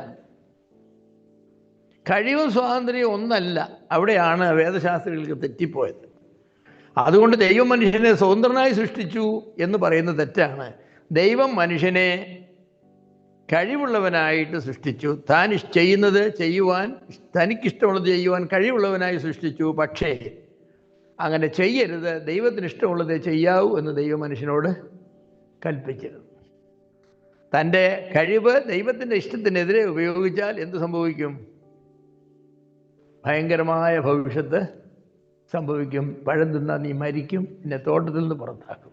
കഴിവും സ്വാതന്ത്ര്യവും ഒന്നല്ല. അവിടെയാണ് വേദശാസ്ത്രികൾക്ക് തെറ്റിപ്പോയത്. അതുകൊണ്ട് ദൈവം മനുഷ്യനെ സ്വതന്ത്രനായി സൃഷ്ടിച്ചു എന്ന് പറയുന്നത് തെറ്റാണ്. ദൈവം മനുഷ്യനെ കഴിവുള്ളവനായിട്ട് സൃഷ്ടിച്ചു. താൻ ചെയ്യുന്നത് ചെയ്യുവാൻ, തനിക്കിഷ്ടമുള്ളത് ചെയ്യുവാൻ കഴിവുള്ളവനായി സൃഷ്ടിച്ചു. പക്ഷേ അങ്ങനെ ചെയ്യരുത്, ദൈവത്തിന് ഇഷ്ടമുള്ളത് ചെയ്യാവൂ എന്ന് ദൈവം മനുഷ്യനോട് കൽപ്പിച്ചിരുന്നു. തൻ്റെ കഴിവ് ദൈവത്തിൻ്റെ ഇഷ്ടത്തിനെതിരെ ഉപയോഗിച്ചാൽ എന്ത് സംഭവിക്കും? ഭയങ്കരമായ ഭവിഷ്യത്ത് സംഭവിക്കും. പഴം തിന്നാൽ നീ മരിക്കും, പിന്നെ തോട്ടത്തിൽ നിന്ന് പുറത്താക്കും.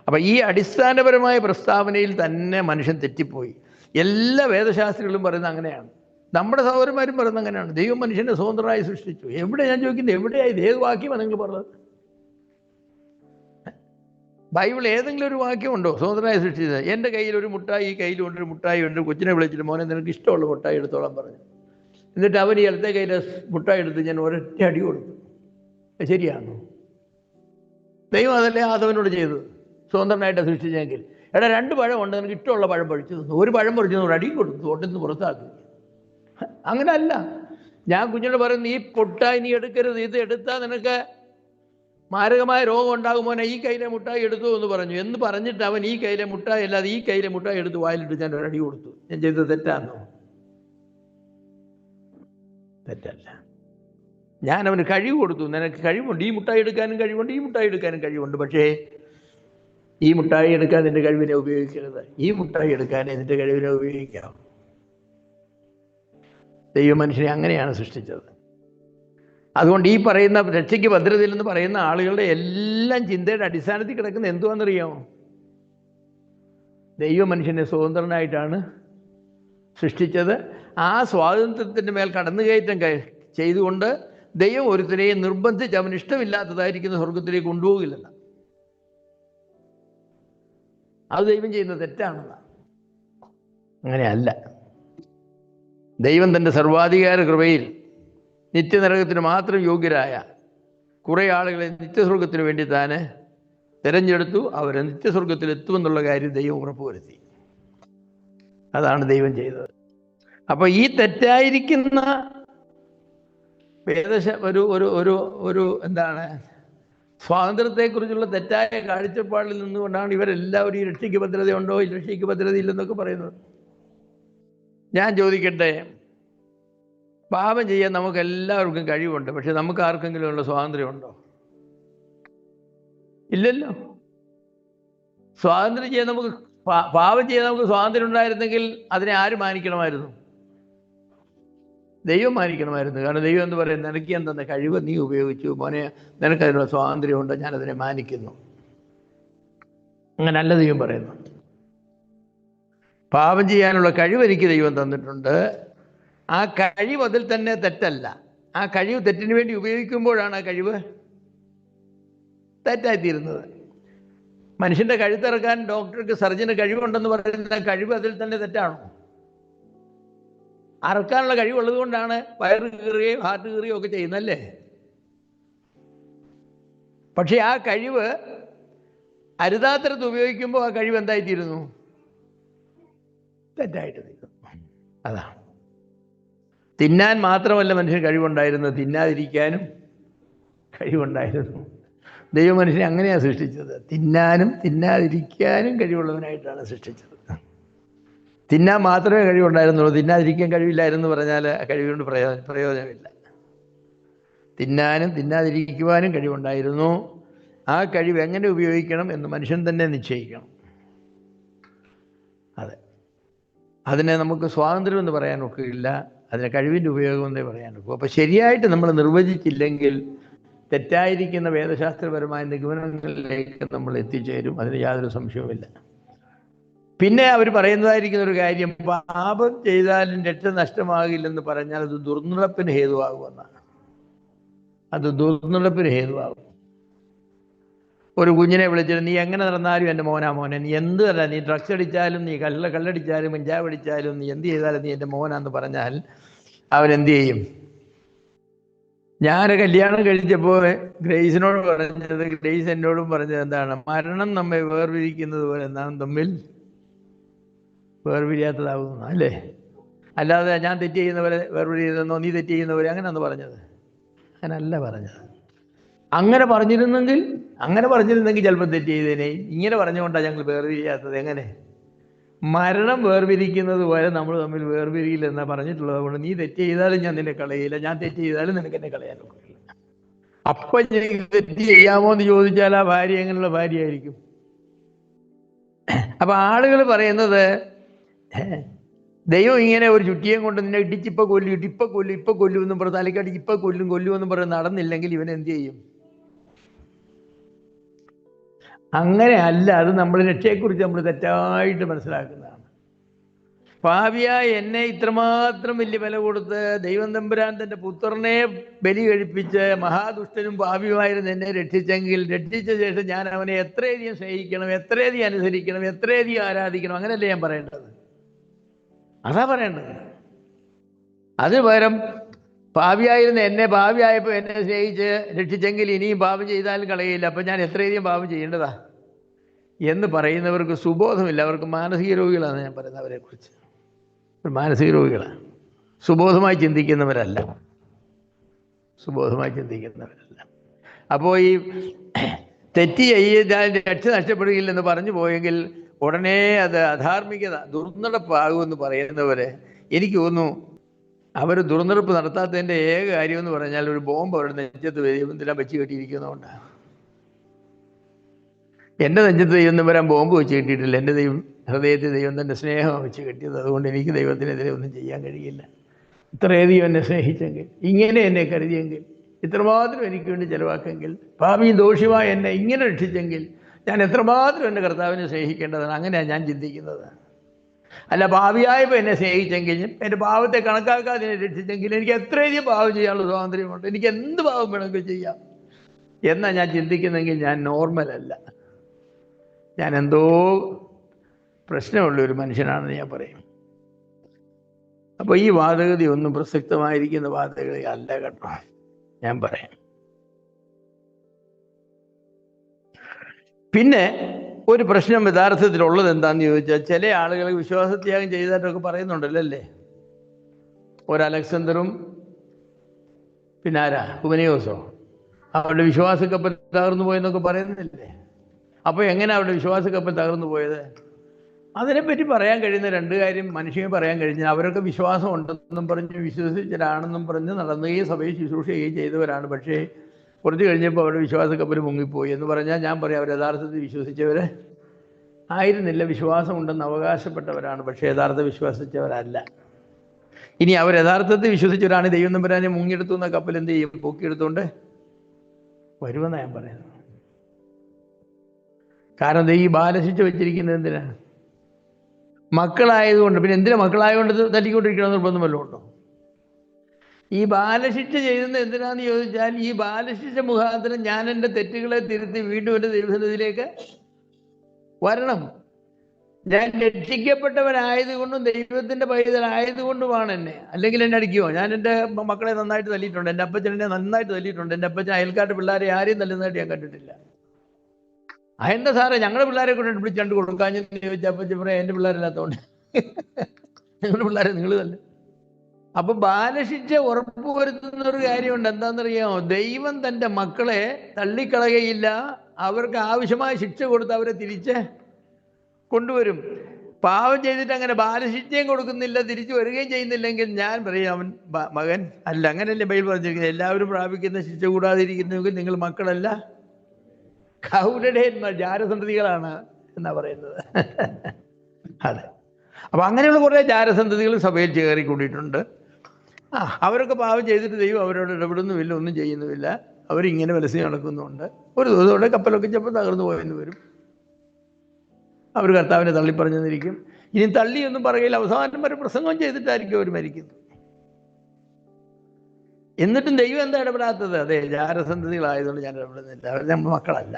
അപ്പം ഈ അടിസ്ഥാനപരമായ പ്രസ്താവനയിൽ തന്നെ മനുഷ്യൻ തെറ്റിപ്പോയി. എല്ലാ വേദശാസ്ത്രികളും പറയുന്നത് അങ്ങനെയാണ്, നമ്മുടെ സഹോദരന്മാരും പറയുന്നത് അങ്ങനെയാണ്. ദൈവം മനുഷ്യനെ സ്വതന്ത്രമായി സൃഷ്ടിച്ചു. എവിടെ, ഞാൻ ചോദിക്കുന്നത് എവിടെയായി? ഏത് വാക്യമാണ് നിങ്ങൾ പറഞ്ഞത്? ബൈബിൾ ഏതെങ്കിലും ഒരു വാക്യമുണ്ടോ സ്വതന്ത്രമായി സൃഷ്ടിച്ചത്? എൻ്റെ കയ്യിൽ ഒരു മുട്ടായി, ഈ കയ്യിൽ കൊണ്ടൊരു മുട്ടായി ഉണ്ട്. കൊച്ചിനെ വിളിച്ചിട്ട് മോനെ നിനക്ക് ഇഷ്ടമുള്ള മുട്ടായി എടുത്തോളാൻ പറഞ്ഞു. എന്നിട്ട് അവൻ ഈ ഇടത്തെ കയ്യിൽ മുട്ടായി എടുത്ത് ഞാൻ ഒരൊറ്റ അടി കൊടുത്തു. ശരിയാണോ? ദൈവം അതല്ലേ ആദവനോട് ചെയ്തത്? സ്വതന്ത്രനായിട്ട് സൃഷ്ടിച്ചെങ്കിൽ എടാ 2 പഴമുണ്ട്, നിനക്ക് ഇഷ്ടമുള്ള പഴം പറിച്ചു തന്നു. ഒരു പഴം പറിച്ചു തന്നു, ഒരു അടിയും കൊടുത്തു, തോട്ടത്തിൽ നിന്ന് പുറത്താക്കി. അങ്ങനെ അല്ല. ഞാൻ കുഞ്ഞിനോട് പറയുന്നു, ഈ പൊട്ടായി നീ എടുക്കരുത്, ഇത് എടുത്താൽ നിനക്ക് മാരകമായ രോഗം ഉണ്ടാകുമോനെ, ഈ കയ്യിലെ മുട്ടായി എടുത്തു എന്ന് പറഞ്ഞു. എന്ന് പറഞ്ഞിട്ട് അവൻ ഈ കയ്യിലെ മുട്ടായി അല്ലാതെ ഈ കയ്യിലെ മുട്ടായി എടുത്ത് വായിലിട്ട് ഞാൻ ഒരു അടി കൊടുത്തു. ഞാൻ ചെയ്തത് തെറ്റാന്നോ? തെറ്റല്ല. ഞാൻ അവന് കഴിവ് കൊടുത്തു. നിനക്ക് കഴിവുണ്ട്, ഈ മുട്ടായി എടുക്കാനും കഴിവുണ്ട്, ഈ മുട്ടായി എടുക്കാനും കഴിവുണ്ട്. പക്ഷേ ഈ മുട്ടായി എടുക്കാൻ നിന്റെ കഴിവിനെ ഉപയോഗിക്കരുത്, ഈ മുട്ടായി എടുക്കാൻ നിന്റെ കഴിവിനെ ഉപയോഗിക്കാം. ദൈവം മനുഷ്യനെ അങ്ങനെയാണ് സൃഷ്ടിച്ചത്. അതുകൊണ്ട് ഈ പറയുന്ന രക്ഷയ്ക്ക് ഭദ്രതയില്ലെന്ന് പറയുന്ന ആളുകളുടെ എല്ലാം ചിന്തയുടെ അടിസ്ഥാനത്തിൽ കിടക്കുന്ന എന്തുവാണെന്നറിയാമോ? ദൈവം മനുഷ്യനെ സ്വതന്ത്രനായിട്ടാണ് സൃഷ്ടിച്ചത്. ആ സ്വാതന്ത്ര്യത്തിൻ്റെ മേൽ കടന്നുകയറ്റം ചെയ്തുകൊണ്ട് ദൈവം ഒരുത്തരെയും നിർബന്ധിച്ച് അവന് ഇഷ്ടമില്ലാത്തതായിരിക്കുന്ന സ്വർഗത്തിലേക്ക് കൊണ്ടുപോകില്ലെന്ന്. അത് ദൈവം ചെയ്യുന്നത് തെറ്റാണെന്ന്. അങ്ങനെയല്ല. ദൈവം തൻ്റെ സർവാധികാര കൃപയിൽ നിത്യനരകത്തിന് മാത്രം യോഗ്യരായ കുറേ ആളുകളെ നിത്യസ്വർഗത്തിന് വേണ്ടി താൻ തിരഞ്ഞെടുത്തു. അവരെ നിത്യസ്വർഗത്തിൽ എത്തുമെന്നുള്ള കാര്യം ദൈവം ഉറപ്പുവരുത്തി. അതാണ് ദൈവം ചെയ്തത്. അപ്പോൾ ഈ തെറ്റായിരിക്കുന്ന ഒരു എന്താണ് സ്വാതന്ത്ര്യത്തെക്കുറിച്ചുള്ള തെറ്റായ കാഴ്ചപ്പാടിൽ നിന്നുകൊണ്ടാണ് ഇവരെല്ലാവരും ഈ രക്ഷയ്ക്ക് ഭദ്രതയുണ്ടോ, ഈ രക്ഷയ്ക്ക് ഭദ്രതയില്ലെന്നൊക്കെ പറയുന്നത്. ഞാൻ ചോദിക്കട്ടെ, പാപം ചെയ്യാൻ നമുക്ക് എല്ലാവർക്കും കഴിവുണ്ട്, പക്ഷെ നമുക്ക് ആർക്കെങ്കിലും ഉള്ള സ്വാതന്ത്ര്യമുണ്ടോ? ഇല്ലല്ലോ. സ്വാതന്ത്ര്യം ചെയ്യാൻ നമുക്ക്, പാപം ചെയ്യാൻ നമുക്ക് സ്വാതന്ത്ര്യം ഉണ്ടായിരുന്നെങ്കിൽ അതിനെ ആര് മാനിക്കണമായിരുന്നു? ദൈവം മാനിക്കണമായിരുന്നു. കാരണം ദൈവം എന്ന് പറയുന്നത്, നിനക്ക് ഞാൻ തന്ന കഴിവ് നീ ഉപയോഗിച്ചു മോനെ, നിനക്കതിനുള്ള സ്വാതന്ത്ര്യമുണ്ട്, ഞാനതിനെ മാനിക്കുന്നു. അങ്ങനല്ല ദൈവം പറയുന്നു. പാപം ചെയ്യാനുള്ള കഴിവ് എനിക്ക് ദൈവം തന്നിട്ടുണ്ട്. ആ കഴിവ് അതിൽ തന്നെ തെറ്റല്ല. ആ കഴിവ് തെറ്റിന് വേണ്ടി ഉപയോഗിക്കുമ്പോഴാണ് ആ കഴിവ് തെറ്റായിത്തീരുന്നത്. മനുഷ്യൻ്റെ കഴുത്തിറക്കാൻ ഡോക്ടർക്ക്, സർജന് കഴിവുണ്ടെന്ന് പറയുന്ന കഴിവ് അതിൽ തന്നെ തെറ്റാണോ? അറക്കാനുള്ള കഴിവുള്ളത് കൊണ്ടാണ് വയറ് കീറുകയും ഹാർട്ട് കീറുകയും ഒക്കെ ചെയ്യുന്നല്ലേ. പക്ഷെ ആ കഴിവ് അരുതാത്തരത്ത് ഉപയോഗിക്കുമ്പോൾ ആ കഴിവ് എന്തായിത്തീരുന്നു? തെറ്റായിട്ട് തീരുന്നു. അതാണ്. തിന്നാൻ മാത്രമല്ല മനുഷ്യന് കഴിവുണ്ടായിരുന്നത്, തിന്നാതിരിക്കാനും കഴിവുണ്ടായിരുന്നു. ദൈവം മനുഷ്യനെ അങ്ങനെയാണ് സൃഷ്ടിച്ചത്. തിന്നാനും തിന്നാതിരിക്കാനും കഴിവുള്ളവനായിട്ടാണ് സൃഷ്ടിച്ചത്. തിന്നാൻ മാത്രമേ കഴിവുണ്ടായിരുന്നുള്ളൂ, തിന്നാതിരിക്കാൻ കഴിവില്ലായിരുന്നു പറഞ്ഞാൽ കഴിവുകൊണ്ട് പ്രയോജനമില്ല. തിന്നാനും തിന്നാതിരിക്കുവാനും കഴിവുണ്ടായിരുന്നു. ആ കഴിവ് എങ്ങനെ ഉപയോഗിക്കണം എന്ന് മനുഷ്യൻ തന്നെ നിശ്ചയിക്കണം. അതെ, അതിനെ നമുക്ക് സ്വാതന്ത്ര്യം എന്ന് പറയാൻ ഒക്കില്ല, അതിനെ കഴിവിൻ്റെ ഉപയോഗം എന്നേ പറയാൻ ഒക്കും. അപ്പോൾ ശരിയായിട്ട് നമ്മൾ നിർവചിച്ചില്ലെങ്കിൽ തെറ്റായിരിക്കുന്ന വേദശാസ്ത്രപരമായ നിഗമനങ്ങളിലേക്ക് നമ്മൾ എത്തിച്ചേരും, അതിന് യാതൊരു സംശയവുമില്ല. പിന്നെ അവർ പറയുന്നതായിരിക്കുന്ന ഒരു കാര്യം, പാപം ചെയ്താലും രക്ഷ നഷ്ടമാകില്ലെന്ന് പറഞ്ഞാൽ അത് ദുർനടപ്പിന് ഹേതുവാകുമെന്നാണ്. അത് ദുർനടപ്പിന് ഹേതുവാകും. ഒരു കുഞ്ഞിനെ വിളിച്ചിട്ട് നീ എങ്ങനെ നടന്നാലും എൻ്റെ മോനെ, നീ എന്ത് തരാ, നീ ഡ്രഗ്സ് അടിച്ചാലും, നീ കള്ളടിച്ചാലും, കഞ്ചാവ് അടിച്ചാലും, നീ എന്ത് ചെയ്താലും നീ എൻ്റെ മോനാന്ന് പറഞ്ഞാൽ അവരെന്ത് ചെയ്യും? ഞാൻ കല്യാണം കഴിച്ചപ്പോൾ ഗ്രേസിനോട് പറഞ്ഞത്, ഗ്രേസ് എന്നോടും പറഞ്ഞത് എന്താണ്? മരണം നമ്മെ വേർപിരിക്കുന്നത് പോലെ നാം തമ്മിൽ വേർപിരിയാത്തതാകുന്നു, അല്ലേ? അല്ലാതെ ഞാൻ തെറ്റ് ചെയ്യുന്നവരെ വേർപിരിയുന്നോ, നീ തെറ്റ് ചെയ്യുന്നവരെ അങ്ങനെയാന്ന് പറഞ്ഞത്? അങ്ങനല്ല പറഞ്ഞത്. അങ്ങനെ പറഞ്ഞിരുന്നെങ്കിൽ ചിലപ്പോൾ തെറ്റ് ചെയ്തേനെ. ഇങ്ങനെ പറഞ്ഞുകൊണ്ടാണ് ഞങ്ങൾ വേർപിരിയാത്തത്. എങ്ങനെ? മരണം വേർപിരിക്കുന്നത് പോലെ നമ്മൾ തമ്മിൽ വേർപിരിയില്ലെന്നാണ് പറഞ്ഞിട്ടുള്ളത്. അതുകൊണ്ട് നീ തെറ്റ് ചെയ്താലും ഞാൻ നിന്നെ കളയില്ല, ഞാൻ തെറ്റ് ചെയ്താലും നിനക്ക് എന്നെ കളയാൻ ഒക്കില്ല. അപ്പം എനിക്ക് തെറ്റ് ചെയ്യാമോ എന്ന് ചോദിച്ചാൽ ആ ഭാര്യ എങ്ങനെയുള്ള ഭാര്യയായിരിക്കും? അപ്പം ആളുകൾ പറയുന്നത് ദൈവം ഇങ്ങനെ ഒരു ചുറ്റിയും കൊണ്ട് നിന്നെ ഇടിച്ചിപ്പോൾ കൊല്ലും എന്നും പറഞ്ഞ് തലക്കടിച്ച് ഇപ്പം കൊല്ലുമെന്നും പറഞ്ഞ് നടന്നില്ലെങ്കിൽ ഇവൻ എന്ത് ചെയ്യും? അങ്ങനെ അല്ല, അത് നമ്മൾ രക്ഷയെക്കുറിച്ച് നമ്മൾ തെറ്റായിട്ട് മനസ്സിലാക്കുന്നതാണ്. പാപിയായ എന്നെ ഇത്രമാത്രം വലിയ വില കൊടുത്ത് ദൈവം തമ്പുരാൻ തൻ്റെ പുത്രനെ ബലി കഴിപ്പിച്ച് മഹാദുഷ്ടനും പാപിയുമായിരുന്നു എന്നെ രക്ഷിച്ച ശേഷം ഞാൻ അവനെ എത്രയധികം സ്നേഹിക്കണം, എത്രയധികം അനുസരിക്കണം, എത്രയധികം ആരാധിക്കണം, അങ്ങനെയല്ലേ ഞാൻ പറയേണ്ടത്? അതാ പറയേണ്ടത്. അതിന് പകരം പാപിയായിരുന്ന എന്നെ, പാപിയായപ്പോൾ എന്നെ സ്നേഹിച്ച് രക്ഷിച്ചെങ്കിൽ ഇനിയും പാപം ചെയ്താലും കളയില്ല, അപ്പം ഞാൻ എത്രയധികം പാപം ചെയ്യേണ്ടതാ എന്ന് പറയുന്നവർക്ക് സുബോധമില്ല. അവർക്ക് മാനസിക രോഗികളാണ് ഞാൻ പറയുന്നത്. അവരെക്കുറിച്ച് മാനസിക രോഗികളാണ്, സുബോധമായി ചിന്തിക്കുന്നവരല്ല. അപ്പോൾ ഈ തെറ്റ് ചെയ്താൽ രക്ഷ നഷ്ടപ്പെടുകയില്ലെന്ന് പറഞ്ഞു പോയെങ്കിൽ ഉടനെ അത് അധാർമികത, ദുർനടപ്പാകുമെന്ന് പറയുന്നവരെ എനിക്ക് തോന്നുന്നു അവർ ദുർനടപ്പ് നടത്താത്തതിൻ്റെ ഏക കാര്യമെന്ന് പറഞ്ഞാൽ ഒരു ബോംബ് അവരുടെ നെഞ്ചത്ത് ദൈവത്തിലാ വെച്ച് കെട്ടിയിരിക്കുന്നതുകൊണ്ടാണ്. എൻ്റെ നെഞ്ചത്ത് ദൈവം വരാൻ ബോംബ് വെച്ച് കെട്ടിയിട്ടില്ല. എൻ്റെ ഹൃദയത്തിൽ ദൈവം തൻ്റെ സ്നേഹം വെച്ച് കെട്ടിയത്. അതുകൊണ്ട് എനിക്ക് ദൈവത്തിനെതിരെ ഒന്നും ചെയ്യാൻ കഴിയില്ല. ഇത്രയധികം എന്നെ സ്നേഹിച്ചെങ്കിൽ, ഇങ്ങനെ എന്നെ കരുതിയെങ്കിൽ, ഇത്രമാത്രം എനിക്ക് വേണ്ടി ചിലവാക്കെങ്കിൽ, പാപിയും ദോഷിയുമായ എന്നെ ഇങ്ങനെ രക്ഷിച്ചെങ്കിൽ ഞാൻ എത്രമാത്രം എൻ്റെ കർത്താവിനെ സ്നേഹിക്കേണ്ടതാണ്. അങ്ങനെയാണ് ഞാൻ ചിന്തിക്കുന്നത്. അല്ല, പാപിയായപ്പോൾ എന്നെ സ്നേഹിച്ചെങ്കിൽ, എൻ്റെ പാപത്തെ കണക്കാക്കാതെ എന്നെ രക്ഷിച്ചെങ്കിൽ എനിക്ക് എത്രയധികം പാപം ചെയ്യാനുള്ള സ്വാതന്ത്ര്യമുണ്ട്, എനിക്ക് എന്ത് പാപം വേണമെങ്കിൽ ചെയ്യാം എന്നാണ് ഞാൻ ചിന്തിക്കുന്നെങ്കിൽ ഞാൻ നോർമലല്ല, ഞാൻ എന്തോ പ്രശ്നമുള്ളൊരു മനുഷ്യനാണെന്ന് ഞാൻ പറയും. അപ്പോൾ ഈ വാദഗതി ഒന്നും പ്രസക്തമായിരിക്കുന്ന വാദഗതി അല്ല കേട്ടോ, ഞാൻ പറയാം. പിന്നെ ഒരു പ്രശ്നം യഥാർത്ഥത്തിലുള്ളത് എന്താണെന്ന് ചോദിച്ചാൽ, ചില ആളുകൾ വിശ്വാസത്യാഗം ചെയ്തായിട്ടൊക്കെ പറയുന്നുണ്ടല്ലോ, അല്ലേ? ഒരു അലക്സാണ്ടറും പിന്നെ ആരാ, ഹുമനിയോസോ, അവരുടെ വിശ്വാസക്കപ്പൽ തകർന്നു പോയെന്നൊക്കെ പറയുന്നില്ലേ? അപ്പോൾ എങ്ങനെ അവരുടെ വിശ്വാസക്കപ്പൽ തകർന്നു പോയത്? അതിനെപ്പറ്റി പറയാൻ കഴിയുന്ന രണ്ട് കാര്യം മനുഷ്യനെ പറയാൻ കഴിഞ്ഞാൽ, അവരൊക്കെ വിശ്വാസം ഉണ്ടെന്നും പറഞ്ഞ് വിശ്വസിച്ചവരാണെന്നും പറഞ്ഞ് നടന്നുകയും സഭയിൽ ശുശ്രൂഷയുകയും ചെയ്തവരാണ്. പക്ഷേ കുറച്ച് കഴിഞ്ഞപ്പോൾ അവരുടെ വിശ്വാസക്കപ്പൽ മുങ്ങിപ്പോയി എന്ന് പറഞ്ഞാൽ ഞാൻ പറയാം, അവർ യഥാർത്ഥത്തിൽ വിശ്വസിച്ചവർ ആയിരുന്നില്ല. വിശ്വാസം ഉണ്ടെന്ന് അവകാശപ്പെട്ടവരാണ്, പക്ഷേ യഥാർത്ഥ വിശ്വസിച്ചവരല്ല. ഇനി അവർ യഥാർത്ഥത്തിൽ വിശ്വസിച്ചവരാണ്, ദൈവം തമ്പുരാനെ മുങ്ങിയെടുത്തു എന്ന കപ്പൽ എന്ത് ചെയ്യും? പൊക്കിയെടുത്തുകൊണ്ട് വരുമെന്നാണ് ഞാൻ പറയുന്നത്. കാരണം ഈ ബാലശിക്ഷ വെച്ചിരിക്കുന്നത് എന്തിനാണ്? മക്കളായതുകൊണ്ട്. പിന്നെ എന്തിനാ മക്കളായതുകൊണ്ട് തല്ലിക്കൊണ്ടിരിക്കണമെന്ന് നിർബന്ധമല്ലോ ഉണ്ടോ? ഈ ബാലശിക്ഷ ചെയ്യുന്നത് എന്തിനാന്ന് ചോദിച്ചാൽ, ഈ ബാലശിക്ഷ മുഖാന്തരം ഞാൻ എൻ്റെ തെറ്റുകളെ തിരുത്തി വീണ്ടും എൻ്റെ ദൈവസന്നിധിയിലേക്ക് വരണം. ഞാൻ രക്ഷിക്കപ്പെട്ടവനായതുകൊണ്ടും ദൈവത്തിൻ്റെ പൈതലായതുകൊണ്ടുമാണ് എന്നെ. അല്ലെങ്കിൽ എന്നെ അടിക്കുമോ? ഞാൻ എൻ്റെ മക്കളെ നന്നായിട്ട് തല്ലിയിട്ടുണ്ട്, എൻ്റെ അപ്പച്ചൻ എന്നെ നന്നായിട്ട് തല്ലിയിട്ടുണ്ട്. എൻ്റെ അപ്പച്ചൻ അയൽക്കാട്ട് പിള്ളേരെ ആരെയും തല്ലുന്നതായിട്ട് ഞാൻ കണ്ടിട്ടില്ല. എന്താ സാറേ ഞങ്ങളുടെ പിള്ളേരെ കൊണ്ട് വിളിച്ചണ്ട് കൊടുക്കാഞ്ഞെന്ന് ചോദിച്ചാൽ അപ്പച്ചൻ പറയാം, എൻ്റെ പിള്ളേരില്ലാത്തതുകൊണ്ട്. നിങ്ങളുടെ പിള്ളേരെ നിങ്ങൾ തന്നെ. അപ്പൊ ബാലശിക്ഷ ഉറപ്പുവരുത്തുന്ന ഒരു കാര്യമുണ്ട്. എന്താണെന്നറിയാമോ? ദൈവം തൻ്റെ മക്കളെ തള്ളിക്കളയുകയില്ല, അവർക്ക് ആവശ്യമായ ശിക്ഷ കൊടുത്ത് അവരെ തിരിച്ച് കൊണ്ടുവരും. പാവം ചെയ്തിട്ട് അങ്ങനെ ബാലശിക്ഷയും കൊടുക്കുന്നില്ല, തിരിച്ചു വരികയും ചെയ്യുന്നില്ലെങ്കിൽ ഞാൻ പറയും അവൻ മകൻ അല്ല. അങ്ങനെയല്ലേ ബൈബിൾ പറഞ്ഞിരിക്കുന്നത്? എല്ലാവരും പ്രാപിക്കുന്ന ശിക്ഷ കൂടാതിരിക്കുന്നുവെങ്കിൽ നിങ്ങൾ മക്കളല്ല, കൗരടേന്മാർ, ജാരസന്തതികളാണ് എന്നാ പറയുന്നത്. അതെ. അപ്പം അങ്ങനെയുള്ള കുറേ ജാരസന്തതികൾ സഭയിൽ കയറിക്കൂടിയിട്ടുണ്ട്. അവരൊക്കെ പാവം ചെയ്തിട്ട് ദൈവം അവരോട് ഇടപെടുന്നുമില്ല, ഒന്നും ചെയ്യുന്നുമില്ല. അവരിങ്ങനെ മനസ്സിൽ നടക്കുന്നുണ്ട്. ഒരു ദിവസത്തോടെ കപ്പലൊക്കെ ചിലപ്പോൾ തകർന്നു പോയെന്ന് വരും. അവർ കർത്താവിനെ തള്ളിപ്പറഞ്ഞെന്നിരിക്കും. ഇനി തള്ളിയൊന്നും പറയില്ല, അവസാനം വരെ പ്രസംഗം ചെയ്തിട്ടായിരിക്കും അവർ മരിക്കുന്നത്. എന്നിട്ടും ദൈവം എന്താ ഇടപെടാത്തത്? അതെ, ജാരസന്തതികളായതുകൊണ്ട് ഞാൻ ഇടപെടുന്നില്ല. അവർ നമ്മുടെ മക്കളല്ല,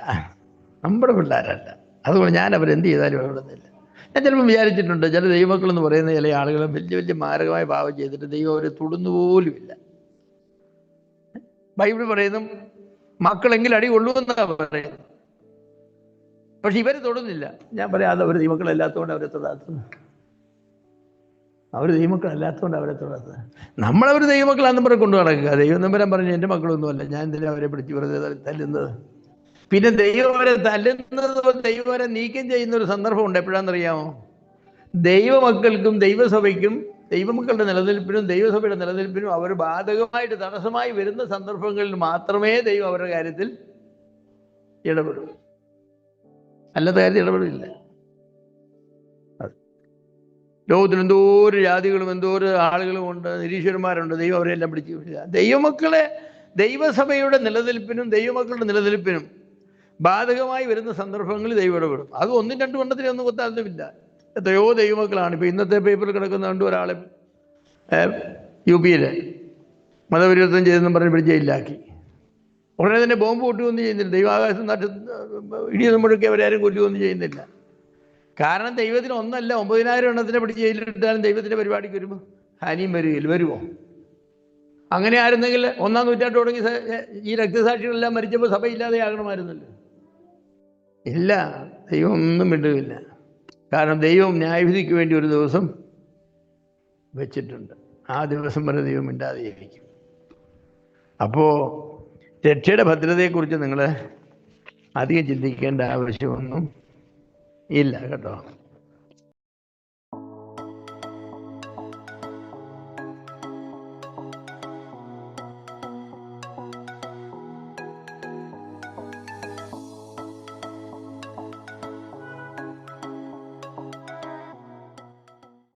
നമ്മുടെ പിള്ളേരല്ല, അതുകൊണ്ട് ഞാൻ അവരെന്ത് ചെയ്താലും ഇടപെടുന്നില്ല. ഞാൻ ചിലപ്പോൾ വിചാരിച്ചിട്ടുണ്ട്, ചില ദൈവമക്കളെന്ന് പറയുന്ന ചില ആളുകൾ വലിയ വലിയ മാരകമായ പാവം ചെയ്തിട്ട് ദൈവം അവരെ തൊടുന്നു പോലുമില്ല. ബൈബിൾ പറയുന്നു മക്കളെങ്കിലും അടി കൊള്ളുമെന്നാണ് പറയുന്നത്. പക്ഷെ ഇവർ തൊടുന്നില്ല. ഞാൻ പറയാതെ അവർ ദൈവമക്കളല്ലാത്തതുകൊണ്ട് അവരെ തൊടാത്തത്. അവർ ദൈവമക്കളല്ലാത്തതുകൊണ്ട് അവരെ തൊടാത്തത്. നമ്മളവർ ദൈവമക്കളാന്ന് പറഞ്ഞ് കൊണ്ടു നടക്കുക. ദൈവം നമ്പരം പറഞ്ഞു എൻ്റെ മക്കളൊന്നുമല്ല, ഞാൻ എന്തിനാ അവരെ പിടിച്ച് വെറുതെ തല്ലുന്നത്? പിന്നെ ദൈവം അവരെ തല്ലുന്നത്, ദൈവം അവരെ നീക്കം ചെയ്യുന്ന ഒരു സന്ദർഭമുണ്ട്. എപ്പോഴാണെന്നറിയാമോ? ദൈവമക്കൾക്കും ദൈവസഭയ്ക്കും, ദൈവമക്കളുടെ നിലനിൽപ്പിനും ദൈവസഭയുടെ നിലനിൽപ്പിനും അവർ ബാധകമായിട്ട് തടസ്സമായി വരുന്ന സന്ദർഭങ്ങളിൽ മാത്രമേ ദൈവം അവരുടെ കാര്യത്തിൽ ഇടപെടൂ. അല്ലാത്ത കാര്യത്തിൽ ഇടപെടില്ല. ലോകത്തിൽ എന്തോരം ജാതികളും എന്തോരം ആളുകളും ഉണ്ട്, നിരീശ്വരന്മാരുണ്ട്. ദൈവം അവരെല്ലാം പിടിച്ചില്ല. ദൈവമക്കളെ, ദൈവസഭയുടെ നിലനിൽപ്പിനും ദൈവമക്കളുടെ നിലനിൽപ്പിനും ബാധകമായി വരുന്ന സന്ദർഭങ്ങളിൽ ദൈവം ഇടപെടും. അത് ഒന്നും രണ്ടും എണ്ണത്തിനൊന്നും കൊത്താനുമില്ല. എത്രയോ ദൈവമക്കളാണ്. ഇപ്പം ഇന്നത്തെ പേപ്പറിൽ കിടക്കുന്ന കണ്ടു, ഒരാളെ UP-യിൽ മതപരിവർത്തനം ചെയ്തെന്നും പറഞ്ഞ് പിടിച്ച് ജയിലിലാക്കി. ഉടനെ തന്നെ ബോംബ് പൊട്ടുകയൊന്നും ചെയ്യുന്നില്ല. ദൈവാകാശം നട്ട് ഇടിയൊന്നും മുഴക്കി അവരാരും കൊല്ലുകയൊന്നും ചെയ്യുന്നില്ല. കാരണം ദൈവത്തിന് ഒന്നല്ല 9000 എണ്ണത്തിനെ പിടിച്ച് ജയിലിലിട്ടാലും ദൈവത്തിൻ്റെ പരിപാടിക്ക് വരുമ്പോൾ ഹാനിയും വരുമോ? അങ്ങനെ ആയിരുന്നെങ്കിൽ 1-ാം നൂറ്റാണ്ട് തുടങ്ങി ഈ രക്തസാക്ഷികളെല്ലാം മരിച്ചപ്പോൾ സഭയില്ലാതെ ആകണമായിരുന്നല്ലോ. ഇല്ല, ദൈവം ഒന്നും മിണ്ടുകയില്ല. കാരണം ദൈവം ന്യായവിധിക്ക് വേണ്ടി ഒരു ദിവസം വെച്ചിട്ടുണ്ട്. ആ ദിവസം വരെ ദൈവം മിണ്ടാതെയിരിക്കും. അപ്പോൾ രക്ഷയുടെ ഭദ്രതയെക്കുറിച്ച് നിങ്ങൾ അധികം ചിന്തിക്കേണ്ട ആവശ്യമൊന്നും ഇല്ല കേട്ടോ.